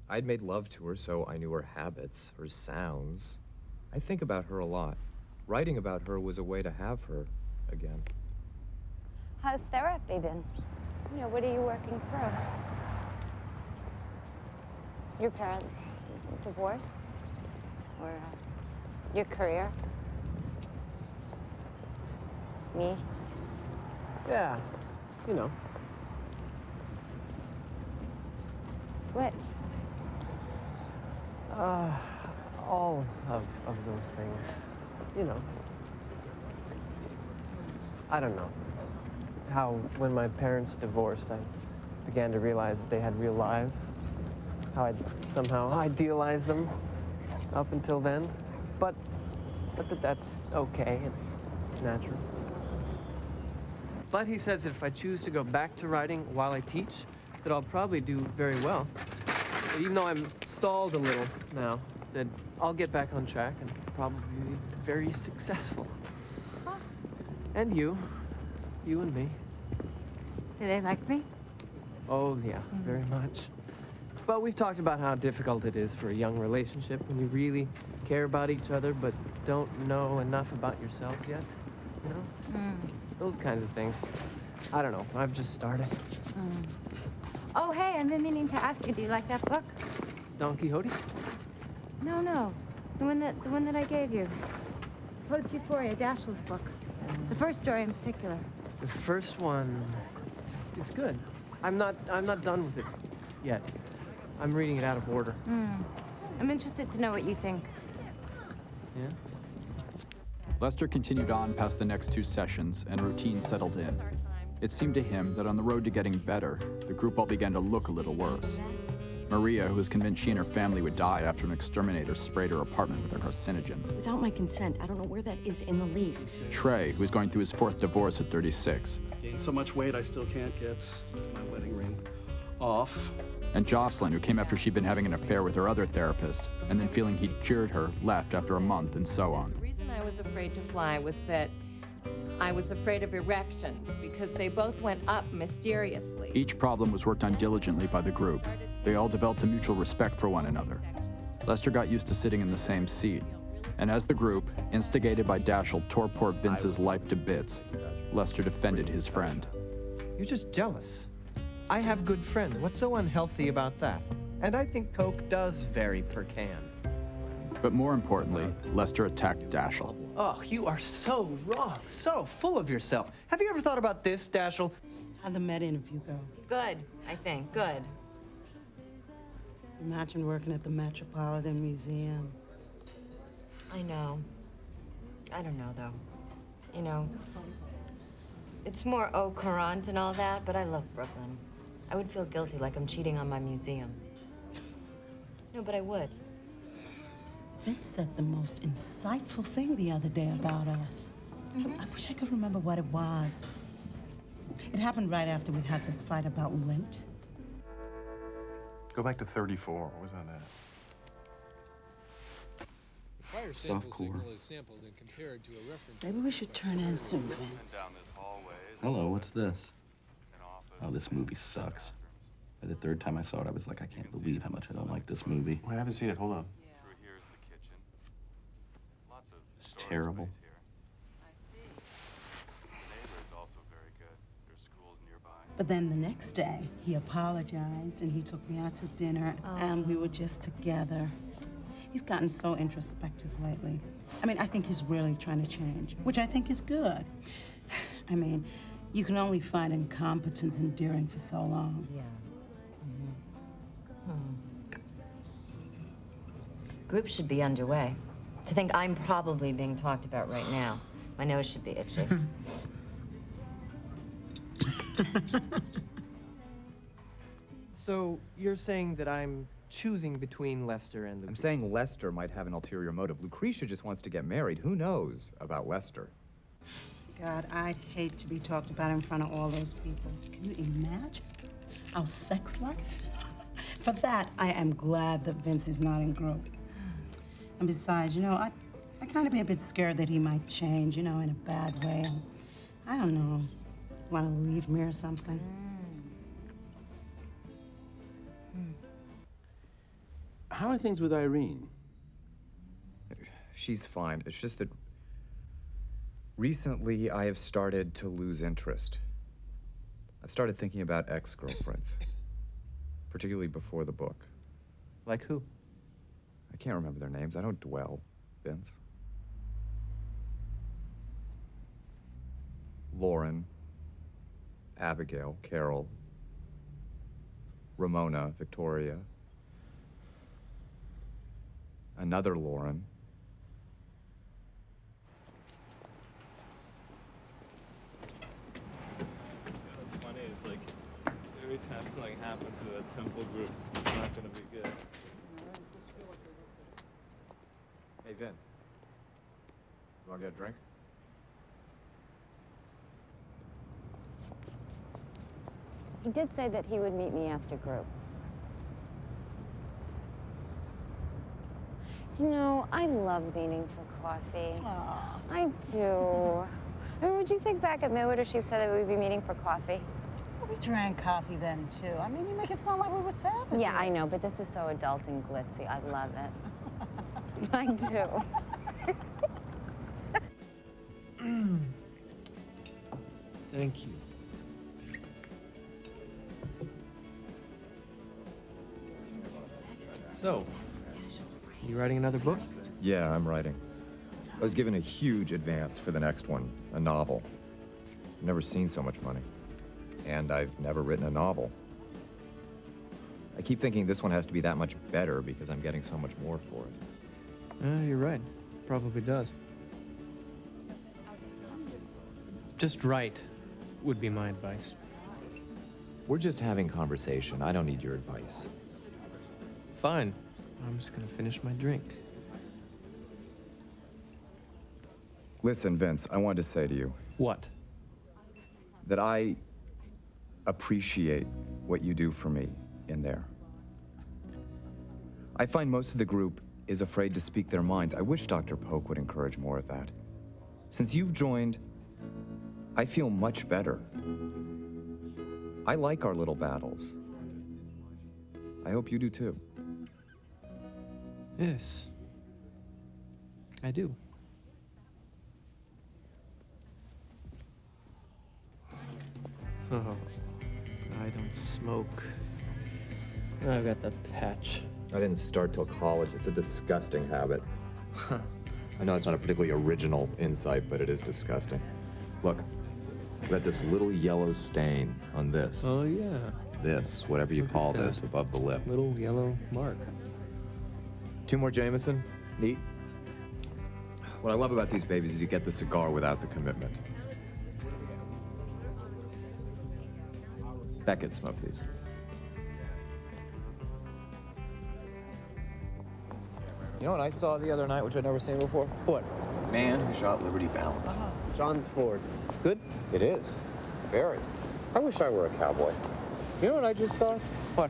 I'd made love to her, so I knew her habits, her sounds. I think about her a lot. Writing about her was a way to have her again. How's therapy been? You know, what are you working through? Your parents' divorce? Or your career? Me? Yeah, you know. Which? All of those things. You know. I don't know. How, when my parents divorced, I began to realize that they had real lives. How I'd somehow idealized them up until then. But that's okay and natural. But he says if I choose to go back to writing while I teach, that I'll probably do very well. Even though I'm stalled a little now, that I'll get back on track and probably be very successful. And you and me. Do they like me? Oh, yeah, very much. But we've talked about how difficult it is for a young relationship when you really care about each other but don't know enough about yourselves yet, you know? Those kinds of things. I don't know, I've just started. Oh, hey, I've been meaning to ask you, do you like that book? Don Quixote? No. The one that I gave you. Post-Euphoria, Daschle's book. The first story in particular. The first one, it's good. I'm not done with it yet. I'm reading it out of order. I'm interested to know what you think. Yeah? Lester continued on past the next 2 sessions, and routine settled in. It seemed to him that on the road to getting better, the group all began to look a little worse. Maria, who was convinced she and her family would die after an exterminator sprayed her apartment with a carcinogen. Without my consent, I don't know where that is in the lease. Trey, who was going through his 4th divorce at 36. Gained so much weight, I still can't get my wedding ring off. And Jocelyn, who came after she'd been having an affair with her other therapist, and then feeling he'd cured her, left after a month, and so on. The reason I was afraid to fly was that I was afraid of erections, because they both went up mysteriously. Each problem was worked on diligently by the group. They all developed a mutual respect for one another. Lester got used to sitting in the same seat. And as the group, instigated by Daschle, tore poor Vince's life to bits, Lester defended his friend. You're just jealous. I have good friends. What's so unhealthy about that? And I think Coke does vary per can. But more importantly, Lester attacked Daschle. Oh, you are so wrong, so full of yourself. Have you ever thought about this, Daschle? How'd the Met interview go? Good, I think. Good. Imagine working at the Metropolitan Museum. I know. I don't know, though. You know, it's more au courant and all that, but I love Brooklyn. I would feel guilty like I'm cheating on my museum. No, but I would. Vince said the most insightful thing the other day about us. I wish I could remember what it was. It happened right after we'd had this fight about lint. Go back to 34. What was on that? Softcore. Maybe we should turn in soon, Vince. Hello, what's this? Oh, this movie sucks. By the third time I saw it, I was like, I can't believe how much I don't like this movie. I haven't seen it. Hold on. It's terrible. But then the next day, he apologized and he took me out to dinner and we were just together. He's gotten so introspective lately. I mean, I think he's really trying to change, which I think is good. I mean, you can only find incompetence endearing for so long. Yeah. Group should be underway. To think I'm probably being talked about right now. My nose should be itchy. So you're saying that I'm choosing between Lester and Lucretia? I'm saying Lester might have an ulterior motive. Lucretia just wants to get married. Who knows about Lester? God, I'd hate to be talked about in front of all those people. Can you imagine our sex life? For that, I am glad that Vince is not in group. And besides, you know, I kind of be a bit scared that he might change, you know, in a bad way. I don't know. Want to leave me or something? How are things with Irene? She's fine. It's just that recently I have started to lose interest. I've started thinking about ex-girlfriends, particularly before the book. Like who? I can't remember their names. I don't dwell, Vince. Lauren, Abigail, Carol, Ramona, Victoria, another Lauren. That's funny. It's like every time something happens to a temple group, it's not going to be good. Hey, Vince. You want to get a drink? He did say that he would meet me after group. You know, I love meeting for coffee. Aww. I do. I mean, would you think back at Midwood or Sheep said that we'd be meeting for coffee? Well, we drank coffee then, too. I mean, you make it sound like we were savages. Yeah, I know, but this is so adult and glitzy. I love it. I do. Thank you. So, you writing another book? Yeah, I'm writing. I was given a huge advance for the next one, a novel. I've never seen so much money. And I've never written a novel. I keep thinking this one has to be that much better because I'm getting so much more for it. You're right. Probably does. Just write would be my advice. We're just having conversation. I don't need your advice. Fine. I'm just gonna finish my drink. Listen, Vince, I wanted to say to you. What? That I appreciate what you do for me in there. I find most of the group is afraid to speak their minds. I wish Dr. Polk would encourage more of that. Since you've joined, I feel much better. I like our little battles. I hope you do too. Yes. I do. Oh, I don't smoke. I've got the patch. I didn't start till college. It's a disgusting habit. Huh. I know it's not a particularly original insight, but it is disgusting. Look, I've got this little yellow stain on this. Oh, yeah. this, whatever you call this, above the lip. Little yellow mark. 2 more Jameson. Neat. What I love about these babies is you get the cigar without the commitment. Beckett, smoke these. You know what I saw the other night, which I'd never seen before? What? Man Who Shot Liberty Valance. John Ford. Good? It is. Very. I wish I were a cowboy. You know what I just thought? What?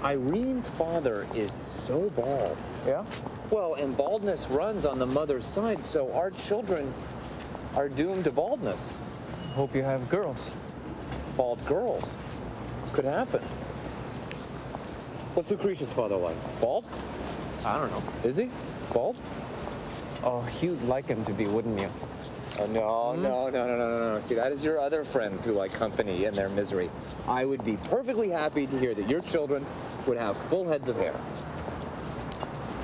Irene's father is so bald. Yeah? Well, and baldness runs on the mother's side, so our children are doomed to baldness. Hope you have girls. Bald girls. Could happen. What's Lucretia's father like? Bald? I don't know. Is he? Bald? Oh, you'd like him to be, wouldn't you? Oh, no. See, that is your other friends who like company and their misery. I would be perfectly happy to hear that your children would have full heads of hair.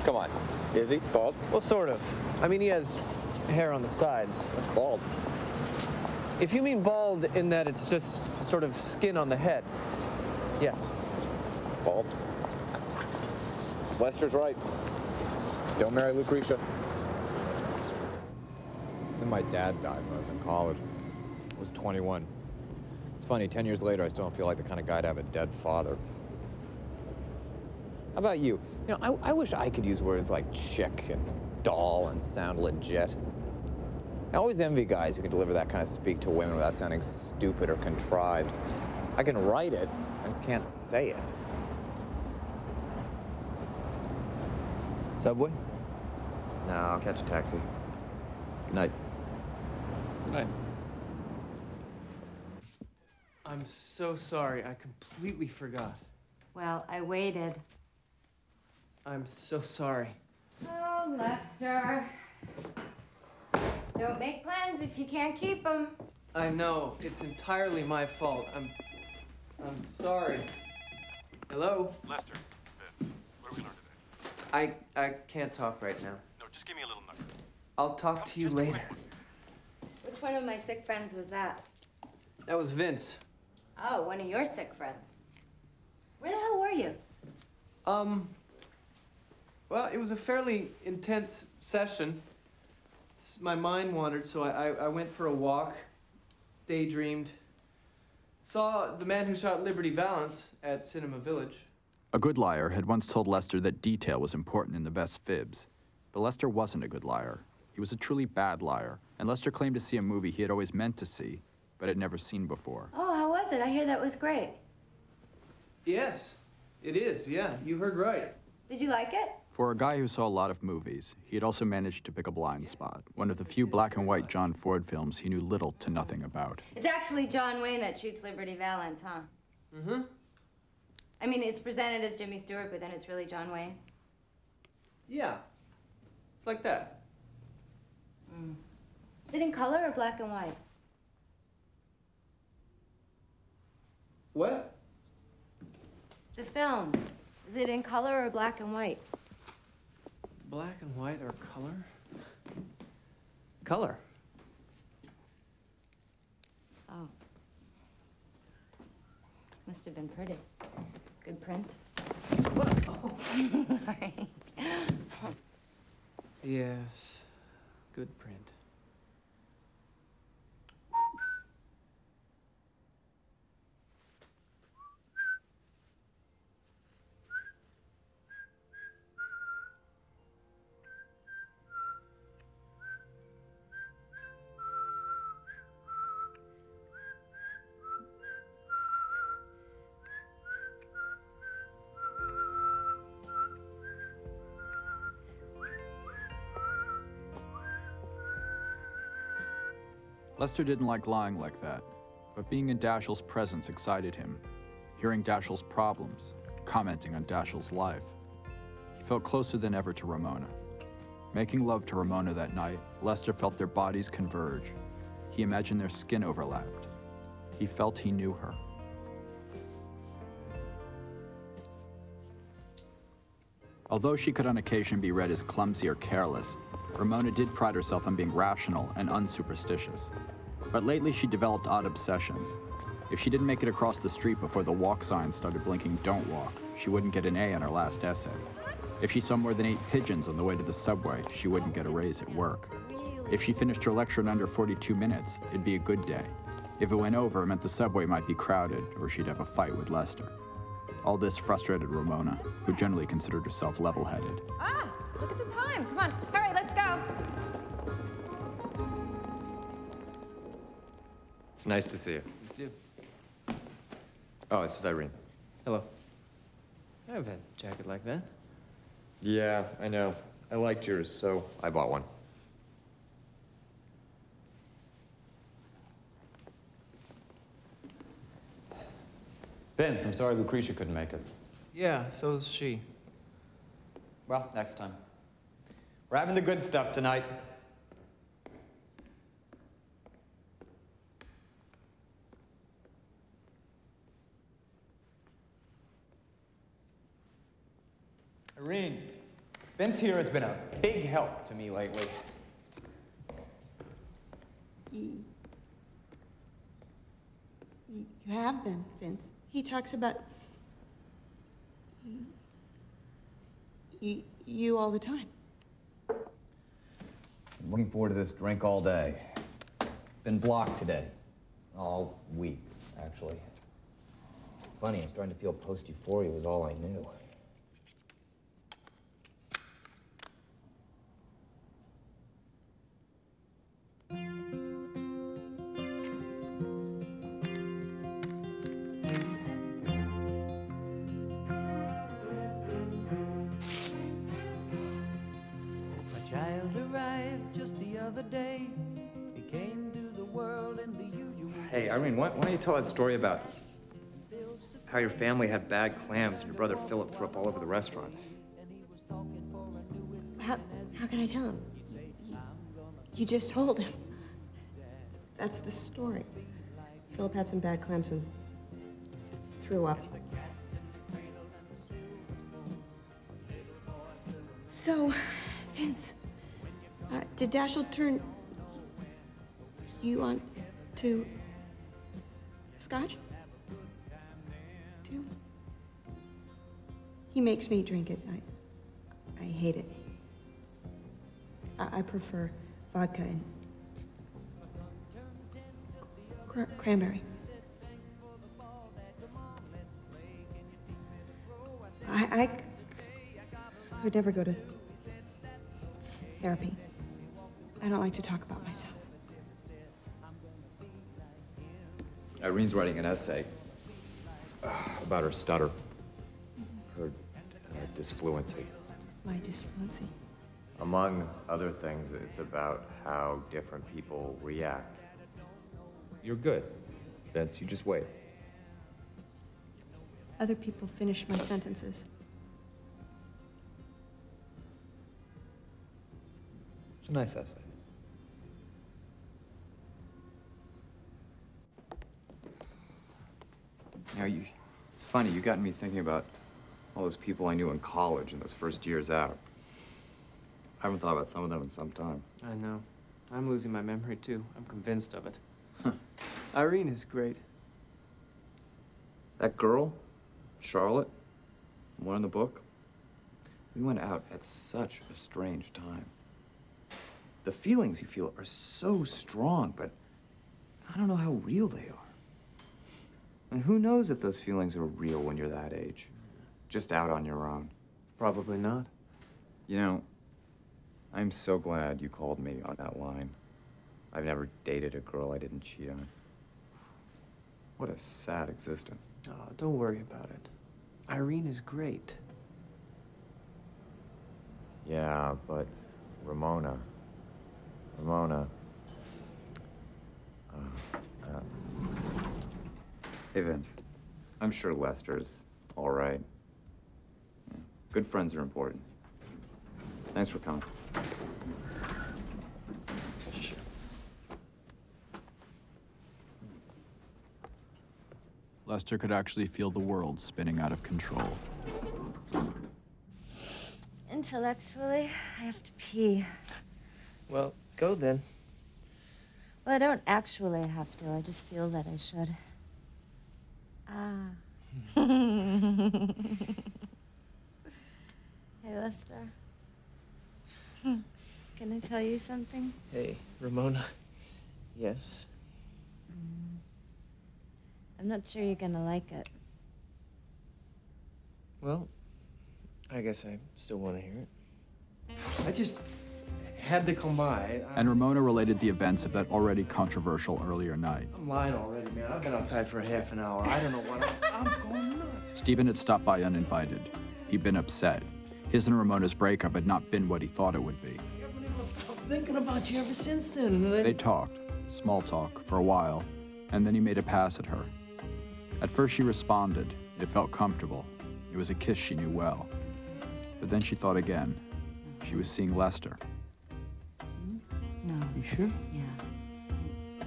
Come on. Is he bald? Well, sort of. I mean, he has hair on the sides. Bald. If you mean bald in that it's just sort of skin on the head, yes. Bald. Lester's right. Don't marry Lucretia. When my dad died when I was in college, I was 21. It's funny, 10 years later, I still don't feel like the kind of guy to have a dead father. How about you? You know, I wish I could use words like chick and doll and sound legit. I always envy guys who can deliver that kind of speak to women without sounding stupid or contrived. I can write it, I just can't say it. Subway? No, I'll catch a taxi. Good night. Good night. I'm so sorry. I completely forgot. Well, I waited. I'm so sorry. Oh, Lester. Don't make plans if you can't keep them. I know. It's entirely my fault. I'm sorry. Hello? Lester, Vince, what did we learn today? I can't talk right now. No, just give me a little number. I'll talk to you later. Which one of my sick friends was that? That was Vince. Oh, one of your sick friends. Where the hell were you? Well, it was a fairly intense session. My mind wandered, so I went for a walk, daydreamed, saw The Man Who Shot Liberty Valance at Cinema Village. A good liar had once told Lester that detail was important in the best fibs. But Lester wasn't a good liar. He was a truly bad liar, and Lester claimed to see a movie he had always meant to see, but had never seen before. Oh, how was it? I hear that was great. Yes, it is, yeah, you heard right. Did you like it? For a guy who saw a lot of movies, he had also managed to pick a blind spot, one of the few black and white John Ford films he knew little to nothing about. It's actually John Wayne that shoots Liberty Valance, huh? Mm-hmm. I mean, it's presented as Jimmy Stewart, but then it's really John Wayne. Yeah, it's like that. Is it in color or black and white? What? The film. Is it in color or black and white? Black and white or color? Color. Oh. Must have been pretty. Good print. Whoa. Sorry. Yes, good print. Lester didn't like lying like that, but being in Dashiell's presence excited him. Hearing Dashiell's problems, commenting on Dashiell's life. He felt closer than ever to Ramona. Making love to Ramona that night, Lester felt their bodies converge. He imagined their skin overlapped. He felt he knew her. Although she could on occasion be read as clumsy or careless, Ramona did pride herself on being rational and unsuperstitious. But lately she developed odd obsessions. If she didn't make it across the street before the walk sign started blinking "Don't walk," she wouldn't get an A on her last essay. If she saw more than 8 pigeons on the way to the subway, she wouldn't get a raise at work. If she finished her lecture in under 42 minutes, it'd be a good day. If it went over, it meant the subway might be crowded, or she'd have a fight with Lester. All this frustrated Ramona, who generally considered herself level-headed. Ah, look at the time. Come on, hurry, let's go. It's nice to see you. You too. Oh, this is Irene. Hello. I have a jacket like that. Yeah, I know. I liked yours, so I bought one. Vince, I'm sorry Lucretia couldn't make it. Yeah, so is she. Well, next time. We're having the good stuff tonight. Irene, Vince here has been a big help to me lately. You have been, Vince. He talks about you all the time. I'm looking forward to this drink all day. Been blocked today. All week, actually. It's funny, I'm starting to feel post-euphoria was all I knew. Hey, Irene, why don't you tell that story about how your family had bad clams and your brother Philip threw up all over the restaurant? How can I tell him? You just told him. That's the story. Philip had some bad clams and threw up. So, Vince, did Dashiell turn you on to Scotch? Too? He makes me drink it. I hate it. I prefer vodka and cranberry. I could never go to therapy. I don't like to talk about myself. Irene's writing an essay about her stutter, her disfluency. My disfluency. Among other things, it's about how different people react. You're good, Vince. You just wait. Other people finish my sentences. It's a nice essay. You know, it's funny, you got me thinking about all those people I knew in college in those first years out. I haven't thought about some of them in some time. I know. I'm losing my memory, too. I'm convinced of it. Irene is great. That girl, Charlotte, one in the book, we went out at such a strange time. The feelings you feel are so strong, but I don't know how real they are. And who knows if those feelings are real when you're that age? Just out on your own. Probably not. You know, I'm so glad you called me on that line. I've never dated a girl I didn't cheat on. What a sad existence. Oh, don't worry about it. Irene is great. Yeah, but Ramona. Hey, Vince. I'm sure Lester's all right. Yeah. Good friends are important. Thanks for coming. Sure. Lester could actually feel the world spinning out of control. Intellectually, I have to pee. Well, go then. Well, I don't actually have to. I just feel that I should. Ah. Hey, Lester. Can I tell you something? Hey, Ramona. Yes? I'm not sure you're gonna like it. Well, I guess I still want to hear it. I just had to come by. And Ramona related the events of that already controversial earlier night. I'm lying already, man. I've been outside for a half an hour. I don't know what I'm going nuts. Stephen had stopped by uninvited. He'd been upset. His and Ramona's breakup had not been what he thought it would be. I've thinking about you ever since then. They talked, small talk, for a while, and then he made a pass at her. At first she responded. It felt comfortable. It was a kiss she knew well. But then she thought again. She was seeing Lester. No. You sure? Yeah.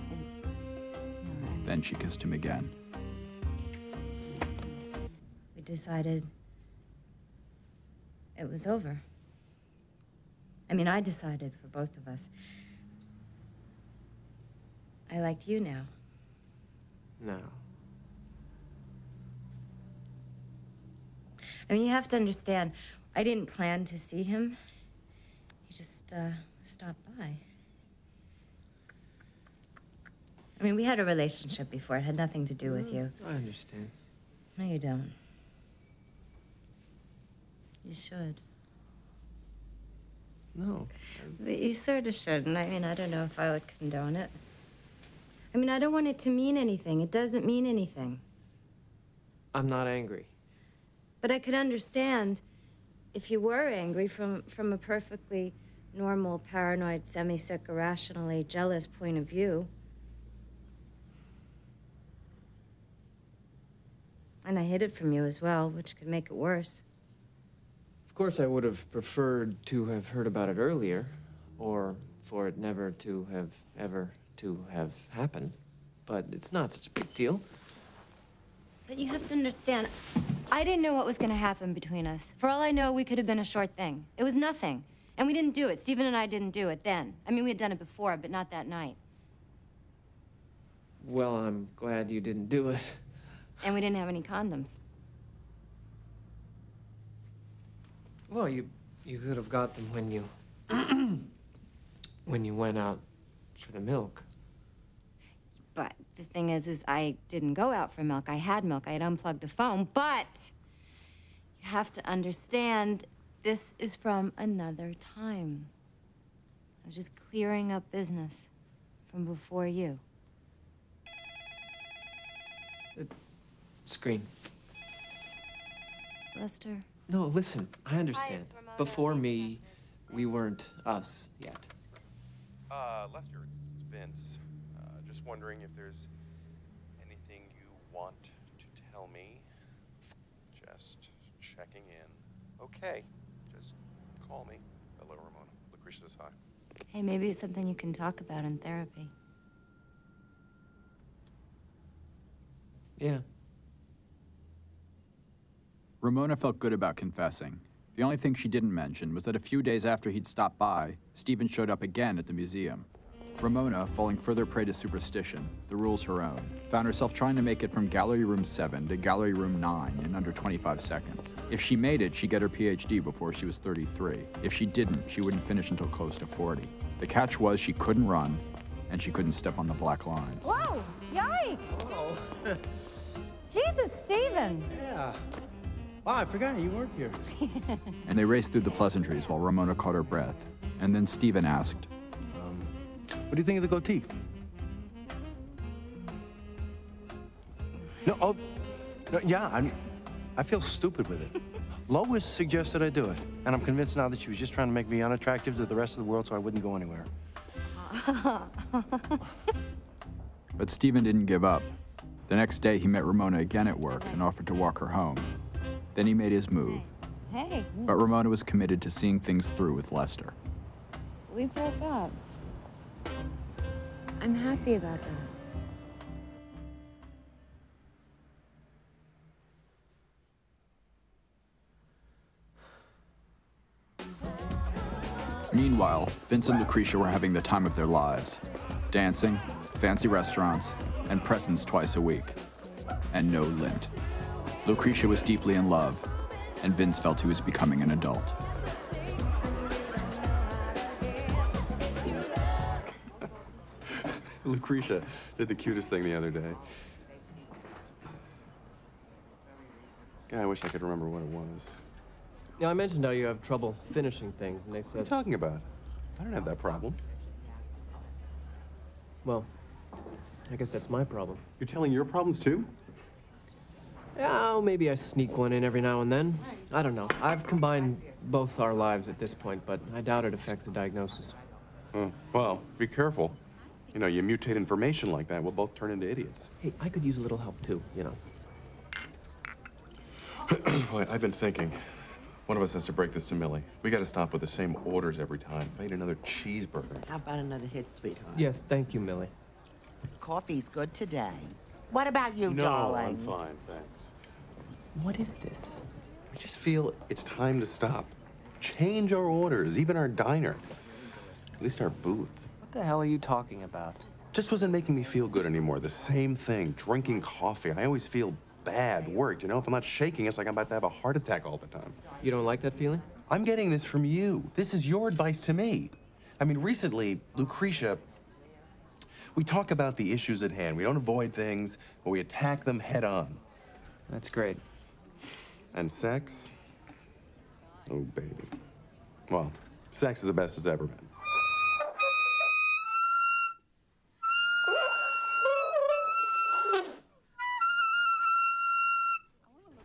Then she kissed him again. We decided it was over. I mean, I decided for both of us. I liked you now. No. I mean, you have to understand, I didn't plan to see him. He just stopped by. I mean, we had a relationship before. It had nothing to do with you. I understand. No, you don't. You should. No. But you sort of shouldn't. I mean, I don't know if I would condone it. I mean, I don't want it to mean anything. It doesn't mean anything. I'm not angry. But I could understand if you were angry from a perfectly normal, paranoid, semi-sick, irrationally jealous point of view. And I hid it from you as well, which could make it worse. Of course, I would have preferred to have heard about it earlier, or for it never to have ever to have happened. But it's not such a big deal. But you have to understand, I didn't know what was going to happen between us. For all I know, we could have been a short thing. It was nothing. And we didn't do it. Stephen and I didn't do it then. I mean, we had done it before, but not that night. Well, I'm glad you didn't do it. And we didn't have any condoms. Well, you could have got them when you when you went out for the milk. But the thing is I didn't go out for milk. I had milk. I had unplugged the phone. But you have to understand, this is from another time. I was just clearing up business from before you. Screen. Lester? No, listen, I understand. Before me, we weren't us yet. Lester, it's Vince. Just wondering if there's anything you want to tell me. Just checking in. Okay, just call me. Hello, Ramona. Lucretia says hi. Hey, maybe it's something you can talk about in therapy. Yeah. Ramona felt good about confessing. The only thing she didn't mention was that a few days after he'd stopped by, Stephen showed up again at the museum. Ramona, falling further prey to superstition, the rules her own, found herself trying to make it from Gallery Room 7 to Gallery Room 9 in under 25 seconds. If she made it, she'd get her PhD before she was 33. If she didn't, she wouldn't finish until close to 40. The catch was she couldn't run, and she couldn't step on the black lines. Whoa! Yikes! Oh. Jesus, Stephen! Yeah. Wow, I forgot you work here. And they raced through the pleasantries while Ramona caught her breath. And then Stephen asked, what do you think of the goatee? No, oh, no, yeah, I feel stupid with it. Lois suggested I do it, and I'm convinced now that she was just trying to make me unattractive to the rest of the world so I wouldn't go anywhere. But Stephen didn't give up. The next day, he met Ramona again at work and offered to walk her home. Then he made his move. Hey. But Ramona was committed to seeing things through with Lester. We broke up. I'm happy about that. Meanwhile, Vince and Lucretia were having the time of their lives. Dancing, fancy restaurants, and presents twice a week. and no lint. Lucretia was deeply in love, and Vince felt he was becoming an adult. Lucretia did the cutest thing the other day. God, I wish I could remember what it was. Yeah, I mentioned how you have trouble finishing things, and they said... What are you talking about? I don't have that problem. Well, I guess that's my problem. You're telling your problems too? Yeah, well, maybe I sneak one in every now and then. I don't know. I've combined both our lives at this point, but I doubt it affects the diagnosis. Well, be careful. You know, you mutate information like that, we'll both turn into idiots. Hey, I could use a little help too, you know. Boy, I've been thinking. One of us has to break this to Millie. We gotta stop with the same orders every time. If I eat another cheeseburger. How about another hit, sweetheart? Yes, thank you, Millie. Coffee's good today. What about you, darling? No, I'm fine, thanks. What is this? I just feel it's time to stop. Change our orders, even our diner. At least our booth. What the hell are you talking about? Just wasn't making me feel good anymore. The same thing, drinking coffee. I always feel bad, worked, you know? If I'm not shaking, it's like I'm about to have a heart attack all the time. You don't like that feeling? I'm getting this from you. This is your advice to me. I mean, recently, Lucretia, we talk about the issues at hand. We don't avoid things, but we attack them head on. That's great. And sex? Oh, baby. Well, sex is the best it's ever been.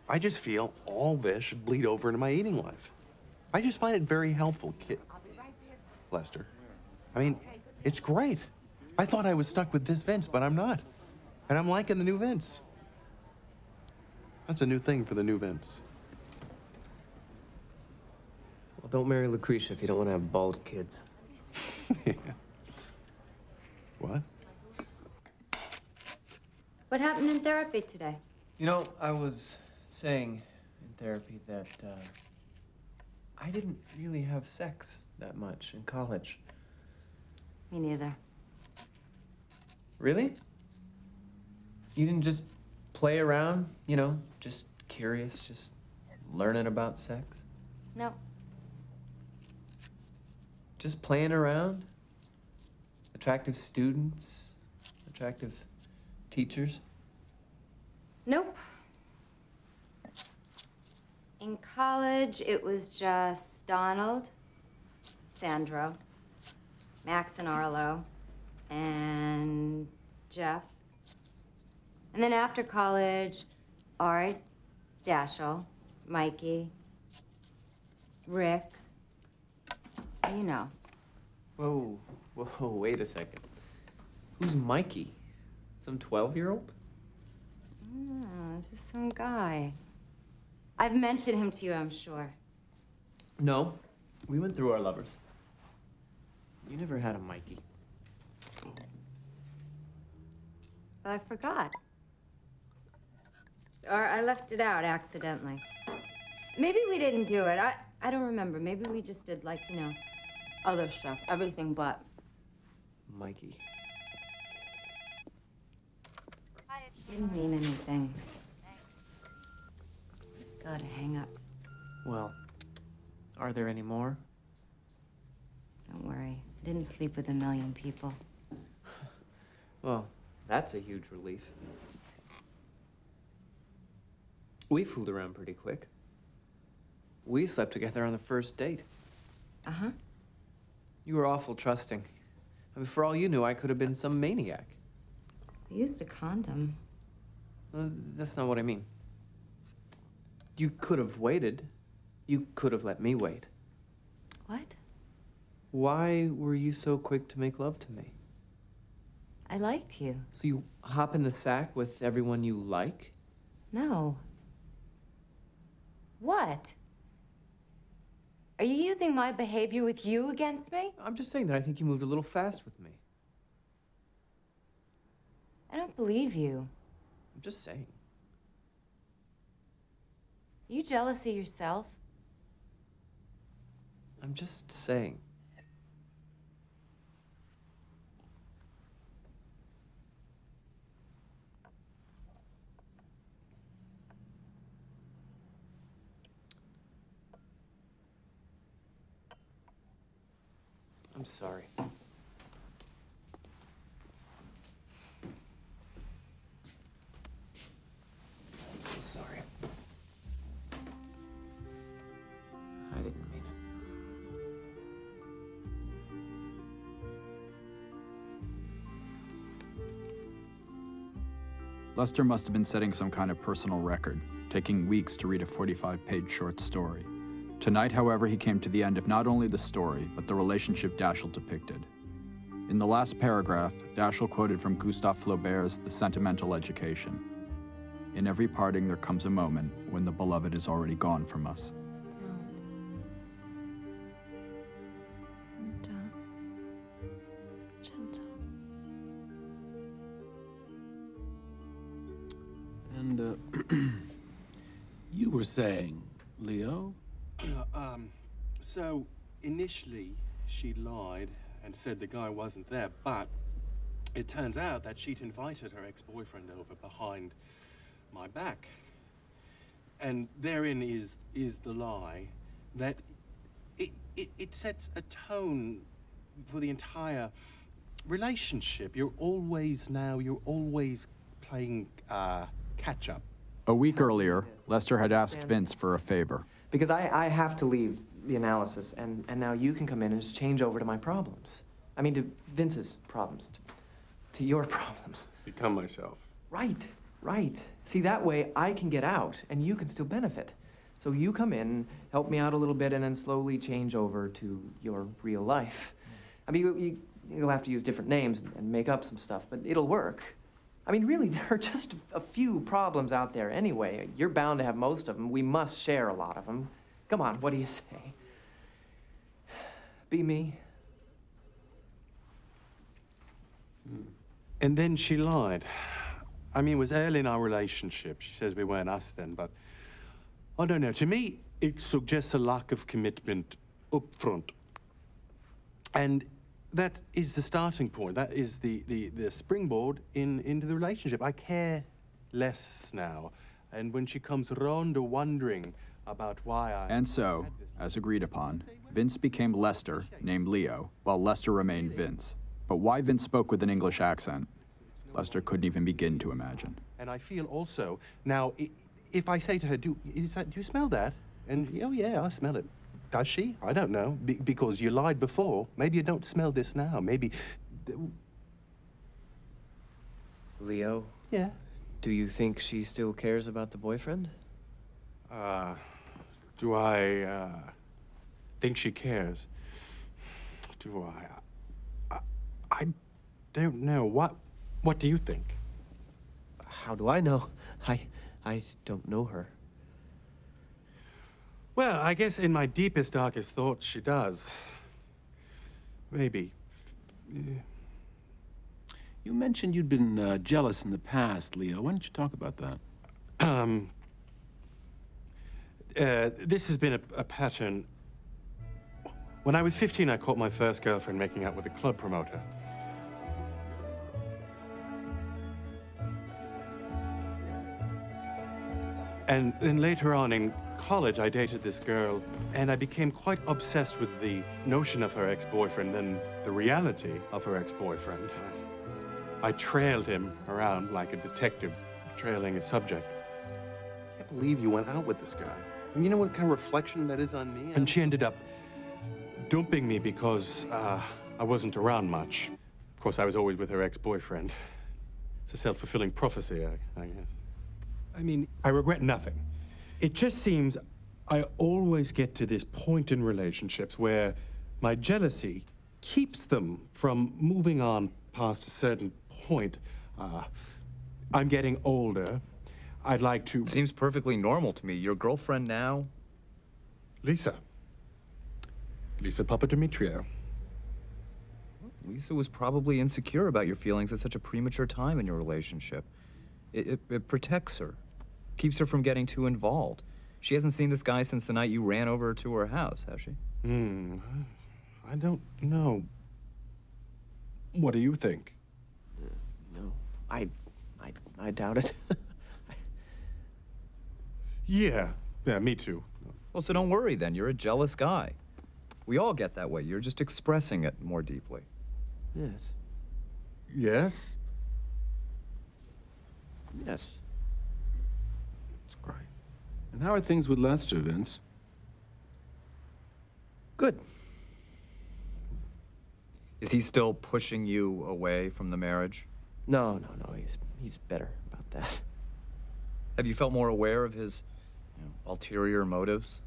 I just feel all this should bleed over into my eating life. I just find it very helpful, Lester. I mean, it's great. I thought I was stuck with this Vince, but I'm not. And I'm liking the new Vince. That's a new thing for the new Vince. Well, don't marry Lucretia if you don't want to have bald kids. Yeah. What? What happened in therapy today? You know, I was saying in therapy that I didn't really have sex that much in college. Me neither. Really? You didn't just play around, you know, just curious, just learning about sex? No. Just playing around? Attractive students? Attractive teachers? Nope. In college, it was just Donald, Sandro, Max and Arlo, and Jeff. And then after college, Art, Dashiell, Mikey, Rick, you know. Whoa, wait a second. Who's Mikey? Some 12-year-old? No, just some guy. I've mentioned him to you, I'm sure. No, we went through our lovers. You never had a Mikey. Well, I forgot. Or I left it out accidentally. Maybe we didn't do it. I don't remember. Maybe we just did, like, you know, other stuff. Everything but. Mikey. Didn't mean anything. Gotta hang up. Well, are there any more? Don't worry. I didn't sleep with a million people. Well, that's a huge relief. We fooled around pretty quick. We slept together on the first date. Uh-huh. You were awful trusting. I mean, for all you knew, I could have been some maniac. I used a condom. That's not what I mean. You could have waited. You could have let me wait. What? Why were you so quick to make love to me? I liked you. So you hop in the sack with everyone you like? No. What? Are you using my behavior with you against me? I'm just saying that I think you moved a little fast with me. I don't believe you. I'm just saying. Are you jealous of yourself? I'm just saying. I'm sorry. I'm so sorry. I didn't mean it. Lester must have been setting some kind of personal record, taking weeks to read a 45-page short story. Tonight, however, he came to the end of not only the story, but the relationship Daschle depicted. In the last paragraph, Daschle quoted from Gustave Flaubert's The Sentimental Education. In every parting there comes a moment when the beloved is already gone from us. And you were saying, Leo? So initially she lied and said the guy wasn't there, but it turns out that she'd invited her ex-boyfriend over behind my back. And therein is the lie that it sets a tone for the entire relationship. You're always playing catch up. A week earlier, Lester had asked Vince for a favor. Because I have to leave the analysis, and now you can come in and just change over to my problems. I mean, to Vince's problems, to your problems. Become myself. Right, right. See, that way I can get out, and you can still benefit. So you come in, help me out a little bit, and then slowly change over to your real life. I mean, you'll have to use different names and make up some stuff, but it'll work. I mean, really, there are just a few problems out there anyway. You're bound to have most of them. We must share a lot of them. Come on, what do you say? Be me. And then she lied. I mean, it was early in our relationship. She says we weren't us then, but I don't know. To me, it suggests a lack of commitment up front. And that is the starting point. That is the springboard into the relationship. I care less now. And when she comes round to wondering about why I... And so, as agreed upon, Vince became Lester, named Leo, while Lester remained Vince. But why Vince spoke with an English accent, Lester couldn't even begin to imagine. And I feel also, now, if I say to her, do you smell that? And, oh yeah, I smell it. Does she? I don't know. Because you lied before. Maybe you don't smell this now. Maybe... Leo? Yeah? Do you think she still cares about the boyfriend? Do I, think she cares? Do I don't know. What do you think? How do I know? I don't know her. Well, I guess in my deepest, darkest thoughts, she does. Maybe. You mentioned you'd been jealous in the past, Leo. Why don't you talk about that? This has been a pattern. When I was 15, I caught my first girlfriend making out with a club promoter. And then later on in college, I dated this girl, and I became quite obsessed with the notion of her ex-boyfriend and the reality of her ex-boyfriend. I trailed him around like a detective trailing a subject. I can't believe you went out with this guy. And you know what kind of reflection that is on me? And she ended up dumping me because I wasn't around much. Of course, I was always with her ex-boyfriend. It's a self-fulfilling prophecy, I guess. I mean, I regret nothing. It just seems I always get to this point in relationships where my jealousy keeps them from moving on past a certain point. I'm getting older. I'd like to... Seems perfectly normal to me. Your girlfriend now? Lisa Papadimitriou. Lisa was probably insecure about your feelings at such a premature time in your relationship. It protects her. Keeps her from getting too involved. She hasn't seen this guy since the night you ran over to her house, has she? I don't know. What do you think? No, I doubt it. Yeah, me too. Well, so don't worry then. You're a jealous guy. We all get that way. You're just expressing it more deeply. Yes. Yes? Yes. It's great. And how are things with Lester, Vince? Good. Is he still pushing you away from the marriage? No. He's better about that. Have you felt more aware of his ulterior motives?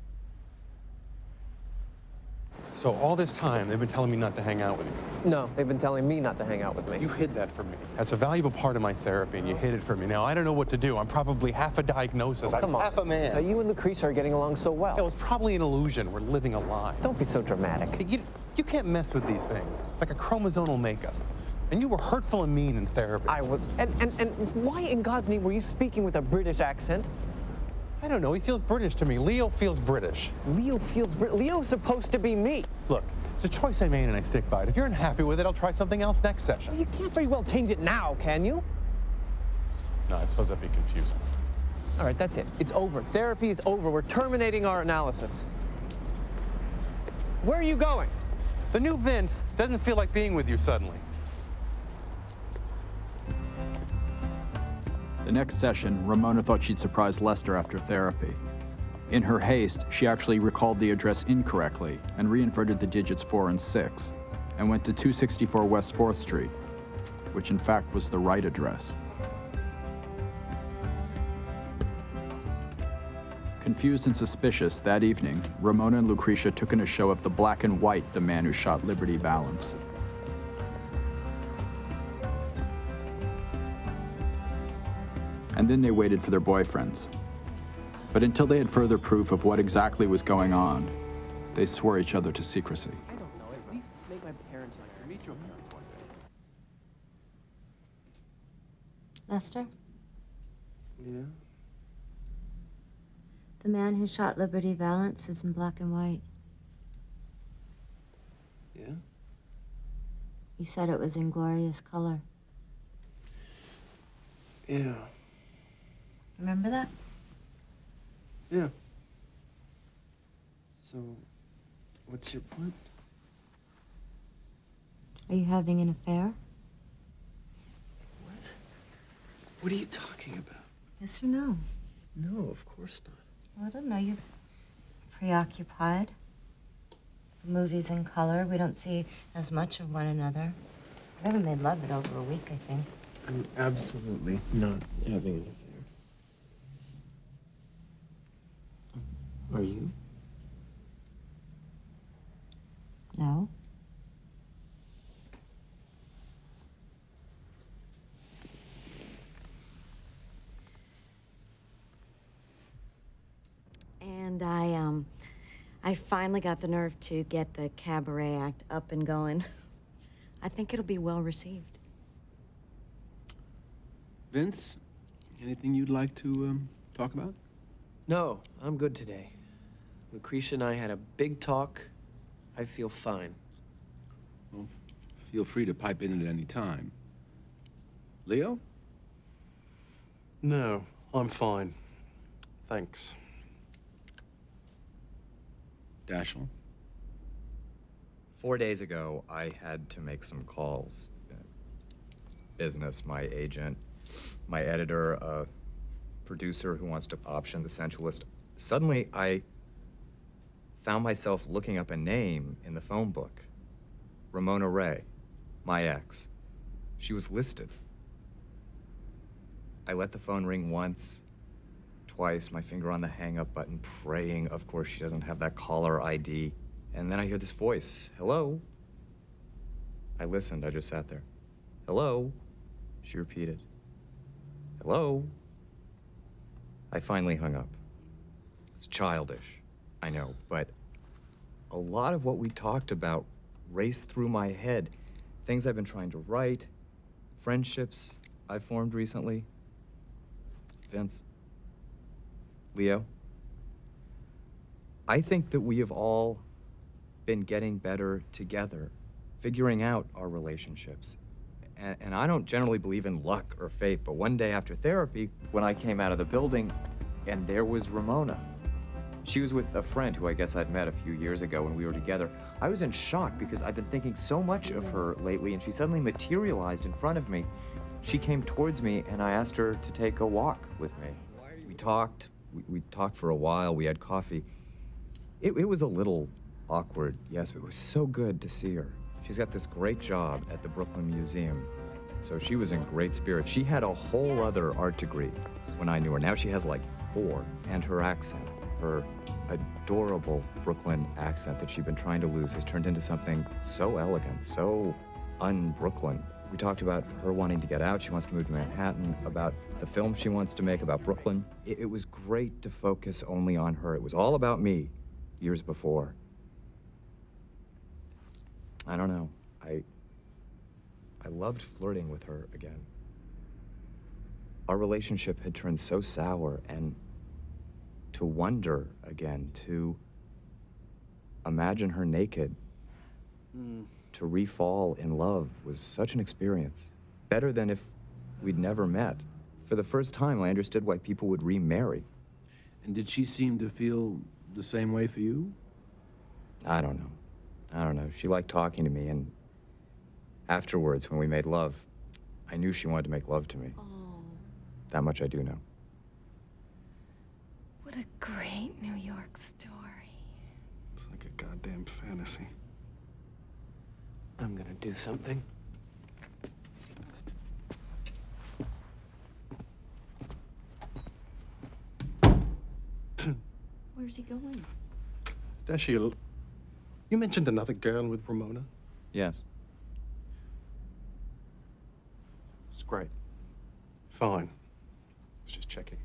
So all this time, they've been telling me not to hang out with you. No, they've been telling me not to hang out with me. You hid that from me. That's a valuable part of my therapy, and you hid it from me. Now, I don't know what to do. I'm probably half a diagnosis. Oh, come on. I'm half a man. Now, you and Lucretia are getting along so well. It was probably an illusion. We're living a lie. Don't be so dramatic. You can't mess with these things. It's like a chromosomal makeup. And you were hurtful and mean in therapy. I was. And why in God's name were you speaking with a British accent? I don't know. He feels British to me. Leo feels British. Leo feels British? Leo's supposed to be me. Look, it's a choice I made and I stick by it. If you're unhappy with it, I'll try something else next session. Well, you can't very well change it now, can you? No, I suppose that'd be confusing. All right, that's it. It's over. Therapy is over. We're terminating our analysis. Where are you going? The new Vince doesn't feel like being with you suddenly. The next session, Ramona thought she'd surprise Lester after therapy. In her haste, she actually recalled the address incorrectly and reinverted the digits 4 and 6, and went to 264 West 4th Street, which in fact was the right address. Confused and suspicious, that evening, Ramona and Lucretia took in a show of The Black and White, The Man Who Shot Liberty Valance. And then they waited for their boyfriends. But until they had further proof of what exactly was going on, they swore each other to secrecy. I don't know. At least make my parents like her. Meet your parents one day. Lester? Yeah? The Man Who Shot Liberty Valance is in black and white. Yeah? You said it was in glorious color. Yeah. Remember that? Yeah. So, what's your point? Are you having an affair? What? What are you talking about? Yes or no? No, of course not. Well, I don't know. You're preoccupied. The movie's in color. We don't see as much of one another. We haven't made love in over a week, I think. I'm absolutely not having an affair. Are you? No. And I finally got the nerve to get the cabaret act up and going. I think it'll be well received. Vince, anything you'd like to talk about? No, I'm good today. Lucretia and I had a big talk. I feel fine. Well, feel free to pipe in at any time. Leo? No, I'm fine. Thanks. Daschle? 4 days ago, I had to make some calls. Business, my agent, my editor, a producer who wants to option The Sensualist. Suddenly, I found myself looking up a name in the phone book. Ramona Ray, my ex. She was listed. I let the phone ring once, twice, my finger on the hang-up button, praying, of course, she doesn't have that caller ID. And then I hear this voice, hello? I listened, I just sat there. Hello? She repeated. Hello? I finally hung up. It's childish, I know, but a lot of what we talked about raced through my head. Things I've been trying to write, friendships I've formed recently. Vince. Leo. I think that we have all been getting better together, figuring out our relationships. And I don't generally believe in luck or fate, but one day after therapy, when I came out of the building, and there was Ramona. She was with a friend who I guess I'd met a few years ago when we were together. I was in shock because I'd been thinking so much of her lately, and she suddenly materialized in front of me. She came towards me, and I asked her to take a walk with me. We talked for a while, we had coffee. It was a little awkward, yes, but it was so good to see her. She's got this great job at the Brooklyn Museum, so she was in great spirits. She had a whole other art degree when I knew her. Now she has like 4, and her accent, her adorable Brooklyn accent that she'd been trying to lose has turned into something so elegant, so un-Brooklyn. We talked about her wanting to get out. She wants to move to Manhattan, about the film she wants to make about Brooklyn. It was great to focus only on her. It was all about me years before. I don't know. I loved flirting with her again. Our relationship had turned so sour, and to wonder again, to imagine her naked, to re-fall in love was such an experience. Better than if we'd never met. For the first time, I understood why people would remarry. And did she seem to feel the same way for you? I don't know. I don't know. She liked talking to me, and afterwards, when we made love, I knew she wanted to make love to me. Oh. That much I do know. What a great New York story. It's like a goddamn fantasy. I'm gonna do something. Where's he going? Dashiell, you mentioned another girl with Ramona? Yes. It's great. Fine. It's just checking.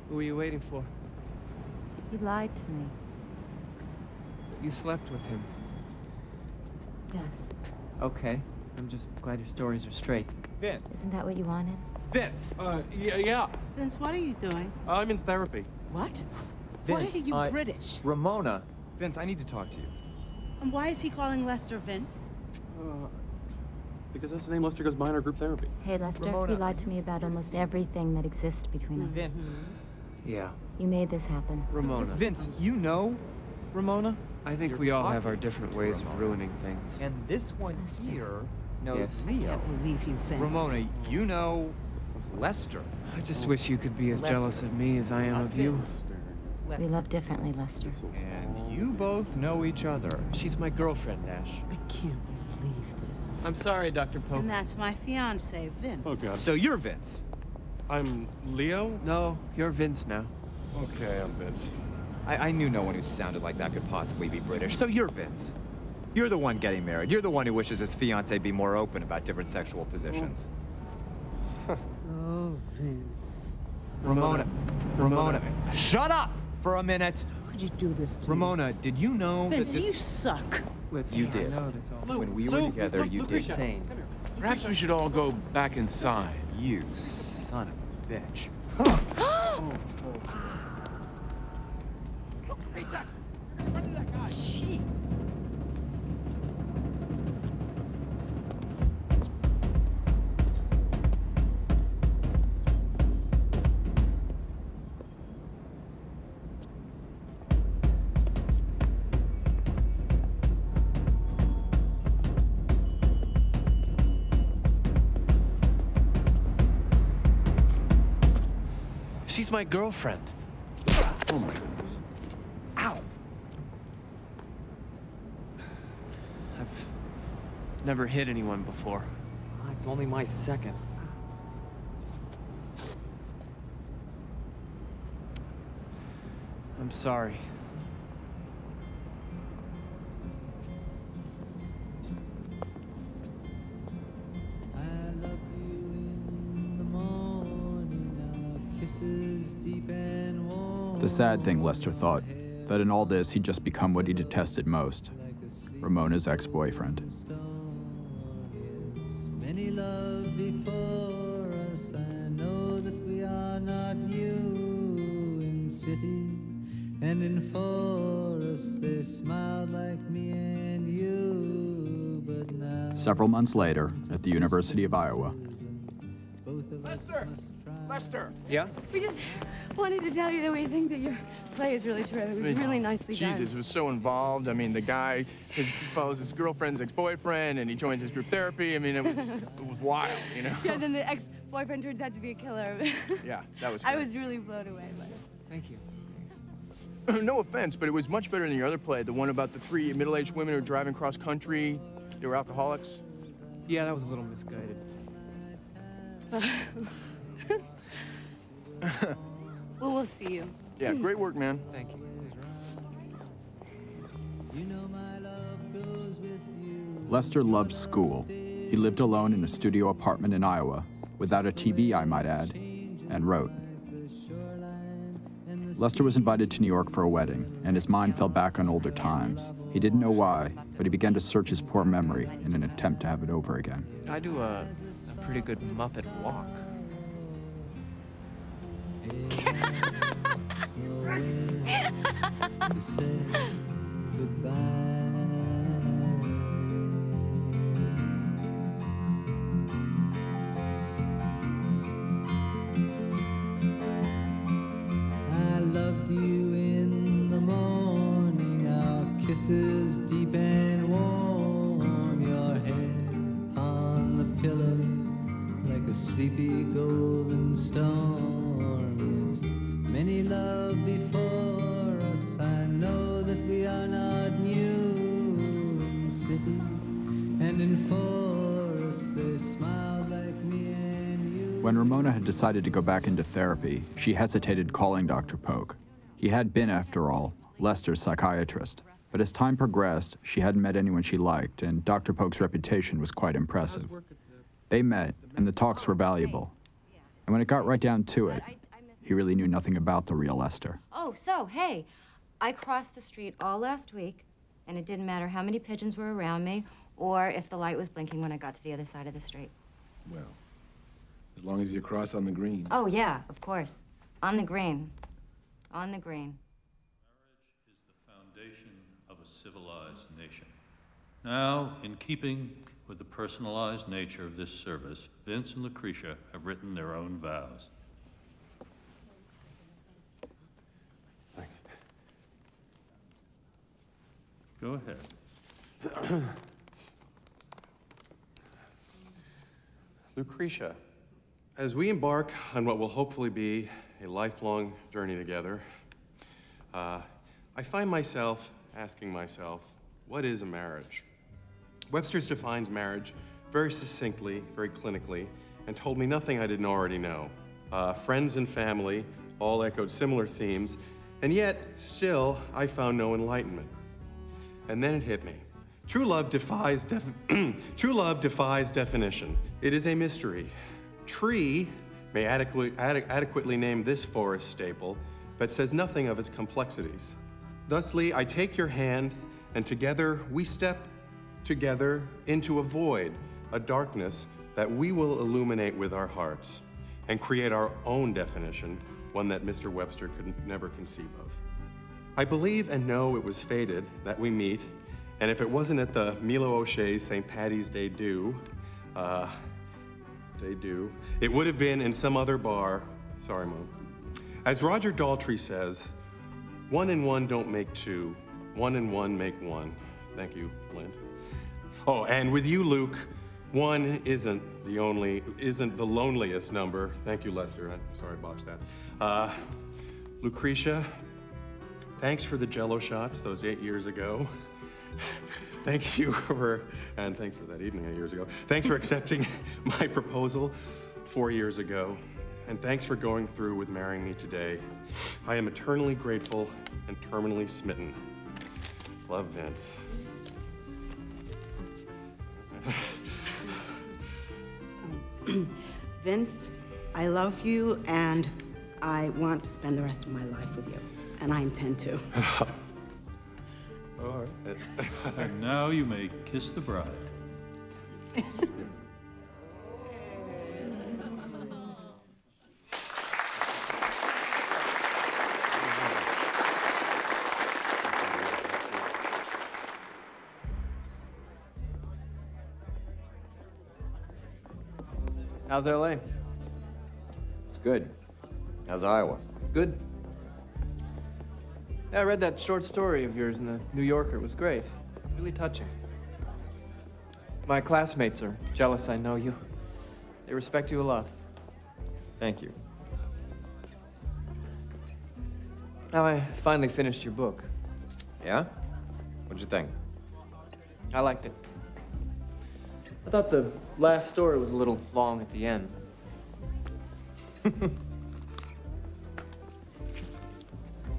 Who are you waiting for? He lied to me. You slept with him. Yes. Okay. I'm just glad your stories are straight. Vince. Isn't that what you wanted? Vince. Yeah. Vince, what are you doing? I'm in therapy. What? Vince, Why are you British? Ramona. Vince, I need to talk to you. And why is he calling Lester Vince? Because that's the name Lester goes by in our group therapy. Hey, Lester, Ramona. he lied to me about almost everything that exists between us. Vince. Yeah. You made this happen. Ramona. Vince, you know Ramona? I think we all have our different ways of ruining things. And this one here knows Yes. I Leo. can't believe you, Vince. Ramona, you know Lester. I just wish you could be as jealous of me as I am of you. We love differently, Lester. And you both know each other. She's my girlfriend, Dash. I can't believe this. I'm sorry, Dr. Pope. And that's my fiance, Vince. Oh, God. So you're Vince. I'm Leo? No, you're Vince now. Okay, I'm Vince. I knew no one who sounded like that could possibly be British. So you're Vince. You're the one getting married. You're the one who wishes his fiancée be more open about different sexual positions. Oh, Vince. Ramona. Shut up for a minute. How could you do this to Ramona, did you know Vince, that this... you suck. Listen, You I did. know this all. When we were together, you did. Insane. Perhaps we should all go back inside. You son of a bitch. Jeez. She's my girlfriend. Oh, my goodness. Ow! I've never hit anyone before. It's only my second. I'm sorry. The sad thing, Lester thought, that in all this he'd just become what he detested most, Ramona's ex-boyfriend. Many love before us, I know that we are not new in city and in forest. They smiled like me and you, but now Several months later, at the University of Iowa. Lester! Lester! Yeah? We just wanted to tell you that we think that your play is really terrific. It was really nicely done. Jesus was so involved. I mean, the guy, he follows his girlfriend's ex-boyfriend, and he joins his group therapy. I mean, it was wild, you know? Yeah, then the ex-boyfriend turns out to be a killer. Yeah, that was I great. was really blown away by it. Thank you. No offense, but it was much better than your other play, the one about the 3 middle-aged women who were driving cross-country. They were alcoholics. Yeah, that was a little misguided. Well, we'll see you. Yeah, great work, man. Thank you. Lester loved school. He lived alone in a studio apartment in Iowa, without a TV, I might add, and wrote. Lester was invited to New York for a wedding, and his mind fell back on older times. He didn't know why, but he began to search his poor memory in an attempt to have it over again. I do a pretty good Muppet walk. I loved you in the morning, our kisses deep and warm, your head on the pillow like a sleepy golden storm. Yes, many love before us, I know that we are not new in city and in forest, they smiled like me and you. When Ramona had decided to go back into therapy, she hesitated calling Dr. Polk. He had been, after all, Lester's psychiatrist. But as time progressed, she hadn't met anyone she liked, and Dr. Polk's reputation was quite impressive. They met, and the talks were valuable. And when it got right down to it, he really knew nothing about the real Lester. Oh, so, hey, I crossed the street all last week, and it didn't matter how many pigeons were around me or if the light was blinking when I got to the other side of the street. Well, as long as you cross on the green. Oh, yeah, of course. On the green. On the green. Foundation of a civilized nation. Now, in keeping with the personalized nature of this service, Vince and Lucretia have written their own vows. Thanks. Go ahead. Lucretia, as we embark on what will hopefully be a lifelong journey together, I find myself asking myself, what is a marriage? Webster's defines marriage very succinctly, very clinically, and told me nothing I didn't already know. Friends and family all echoed similar themes, and yet, still, I found no enlightenment. And then it hit me. True love defies definition. It is a mystery. Tree may adequately name this forest staple, but says nothing of its complexities. Thusly, I take your hand, and together we step together into a void, a darkness that we will illuminate with our hearts and create our own definition, one that Mr. Webster could never conceive of. I believe and know it was fated that we meet, and if it wasn't at the Milo O'Shea's St. Patty's Day Do, it would have been in some other bar. Sorry, Mom. As Roger Daltrey says, 1 and 1 don't make 2, 1 and 1 make 1. Thank you, Lynn. Oh, and with you, Luke, 1 isn't the loneliest number. Thank you, Lester. I'm sorry I botched that. Lucretia, thanks for the Jell-O shots those 8 years ago. Thanks for that evening 8 years ago. Thanks for accepting my proposal 4 years ago. And thanks for going through with marrying me today. I am eternally grateful and terminally smitten. Love, Vince. Vince, I love you, and I want to spend the rest of my life with you. And I intend to. All right. And now you may kiss the bride. How's LA? It's good. How's Iowa? Good. Yeah, I read that short story of yours in the New Yorker. It was great. Really touching. My classmates are jealous I know you. They respect you a lot. Thank you. Now, I finally finished your book. Yeah? What'd you think? I liked it. I thought the last story was a little long at the end.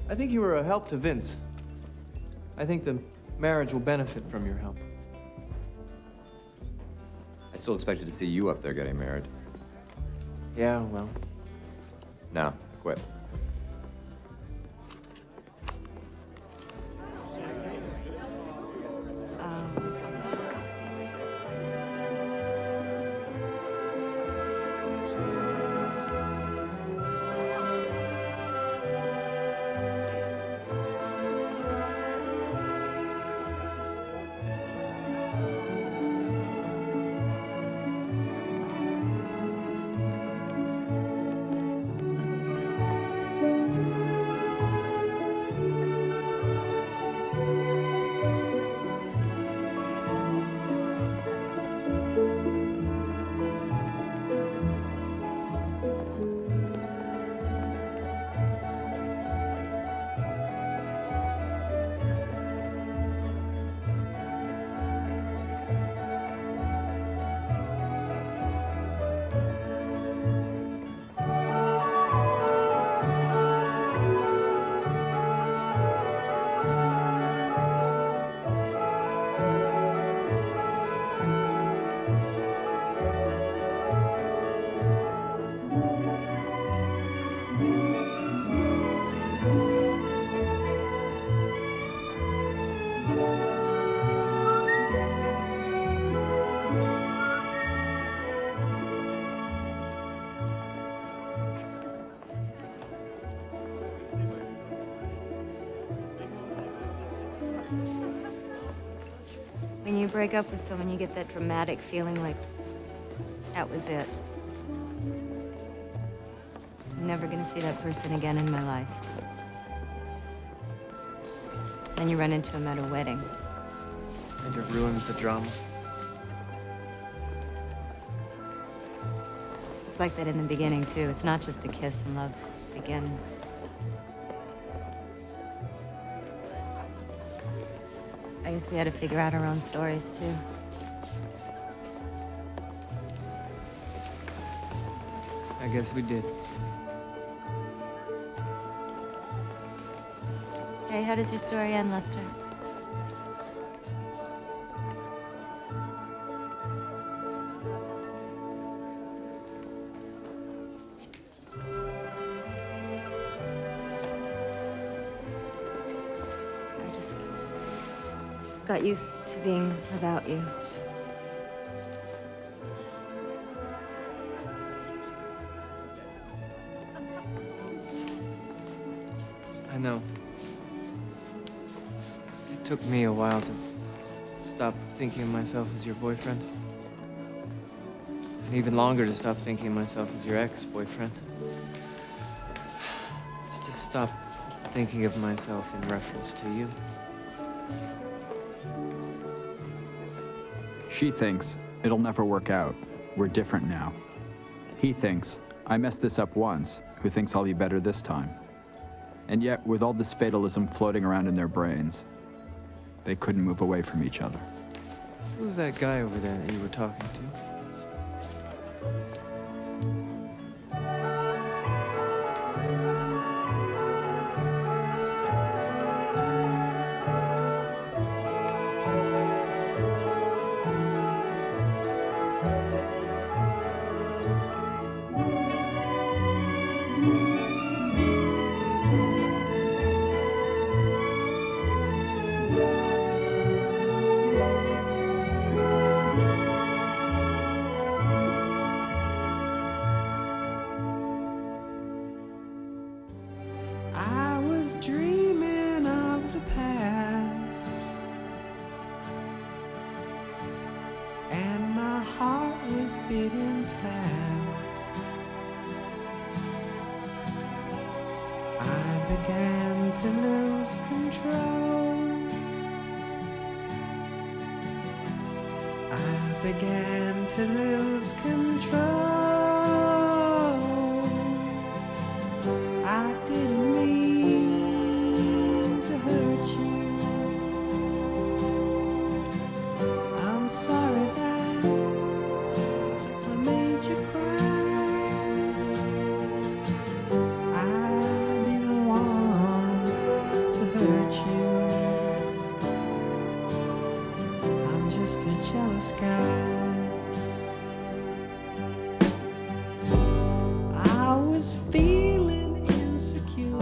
I think you were a help to Vince. I think the marriage will benefit from your help. I still expected to see you up there getting married. Yeah, well. No, quit. When you break up with someone, you get that dramatic feeling like that was it. I'm never gonna see that person again in my life. Then you run into him at a wedding. And it ruins the drama. It's like that in the beginning, too. It's not just a kiss and love begins. I guess we had to figure out our own stories, too. I guess we did. Hey, how does your story end, Lester? I just got used to being without you. I know. It took me a while to stop thinking of myself as your boyfriend. And even longer to stop thinking of myself as your ex-boyfriend. Just to stop thinking of myself in reference to you. She thinks it'll never work out. We're different now. He thinks I messed this up once, who thinks I'll be better this time. And yet, with all this fatalism floating around in their brains, they couldn't move away from each other. Who's that guy over there that you were talking to? control. I began to lose control. I didn't mean to hurt you. I'm sorry that I made you cry. I didn't want to hurt you. I'm just a jealous guy. I was feeling insecure.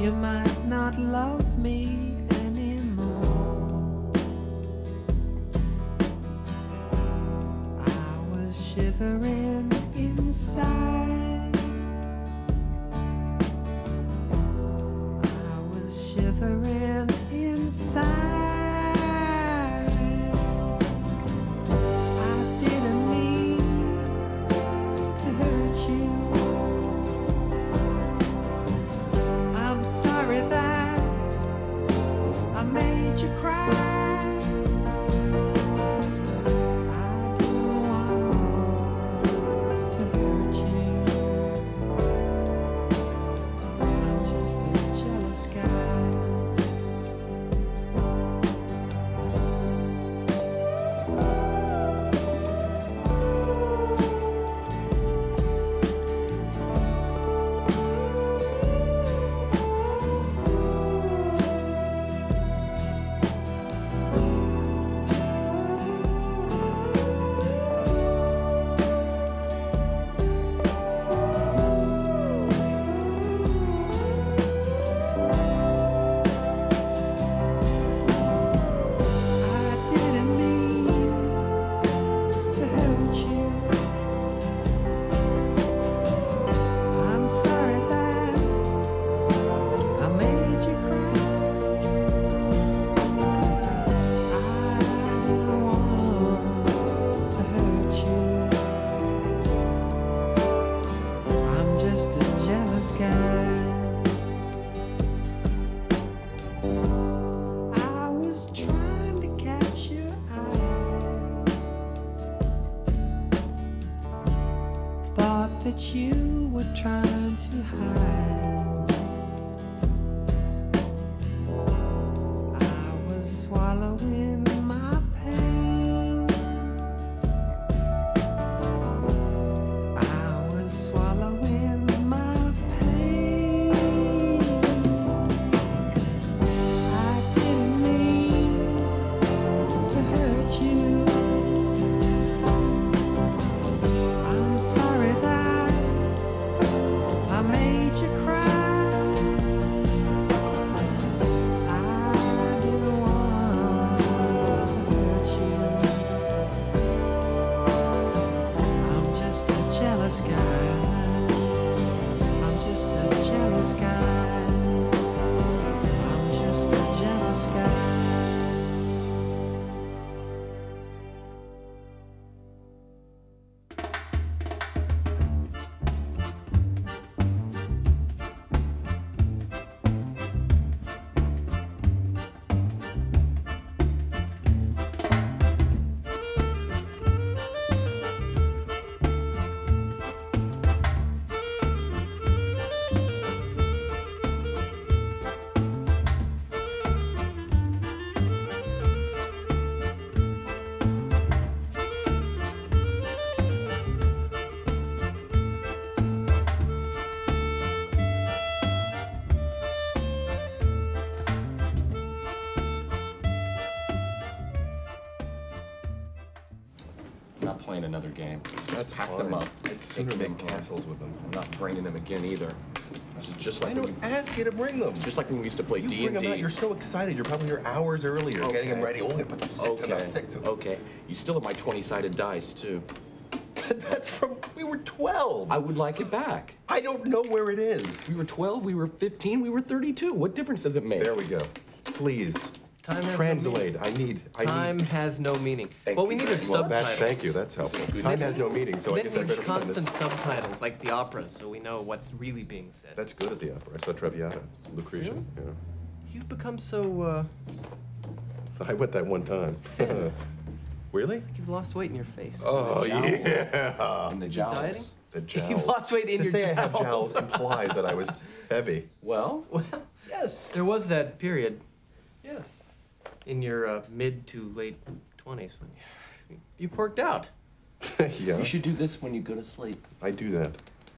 You might not love me anymore. I was shivering inside. I was shivering inside. I didn't mean to hurt you. I'm sorry that I made you cry. I didn't want to hurt you. I'm just a jealous guy. I didn't mean to hurt you. I'm sorry that I made you cry. I didn't want to hurt you. I'm just a jealous guy. I was trying to catch your eye. Thought that you were trying to hide. I was swallowing my pain. I was swallowing my pain. I didn't mean to hurt you. I'm sorry that I made you cry. I didn't want to hurt you. I'm just a jealous guy. I'm just a jealous guy. I'm just a jealous guy. I'm not playing another game. That's Pack fine. them up. I'd sooner Take them make home. cancels with them. I'm not bringing them again either. This is just like I don't ask you to bring them. Just like when we used to play You D&D. bring them out, you're so excited. You're probably here hours earlier getting them ready. Only put the six in the six. Okay. You still have my 20-sided dice, too. That's from, we were 12. I would like it back. I don't know where it is. We were 12, we were 15, we were 32. What difference does it make? There we go. Please. Time has Translate. No I need. Time has no meaning. Well, we need a Well, subtitle. thank you. That's helpful. Time has no meaning, so I guess I Then better need find it. constant subtitles, like the operas, so we know what's really being said. That's good at the opera. I saw Traviata, Lucretia. Really? Yeah. You've become so, I went that one time. Really? You've lost weight in your face. Oh, yeah. And the Dieting? jowls. The jowls. You've lost weight in to your say I have jowls. jowls implies that I was heavy. Well, Yes. There was that period yes. in your mid to late 20s when you porked out. Yeah. You should do this when you go to sleep. I do that.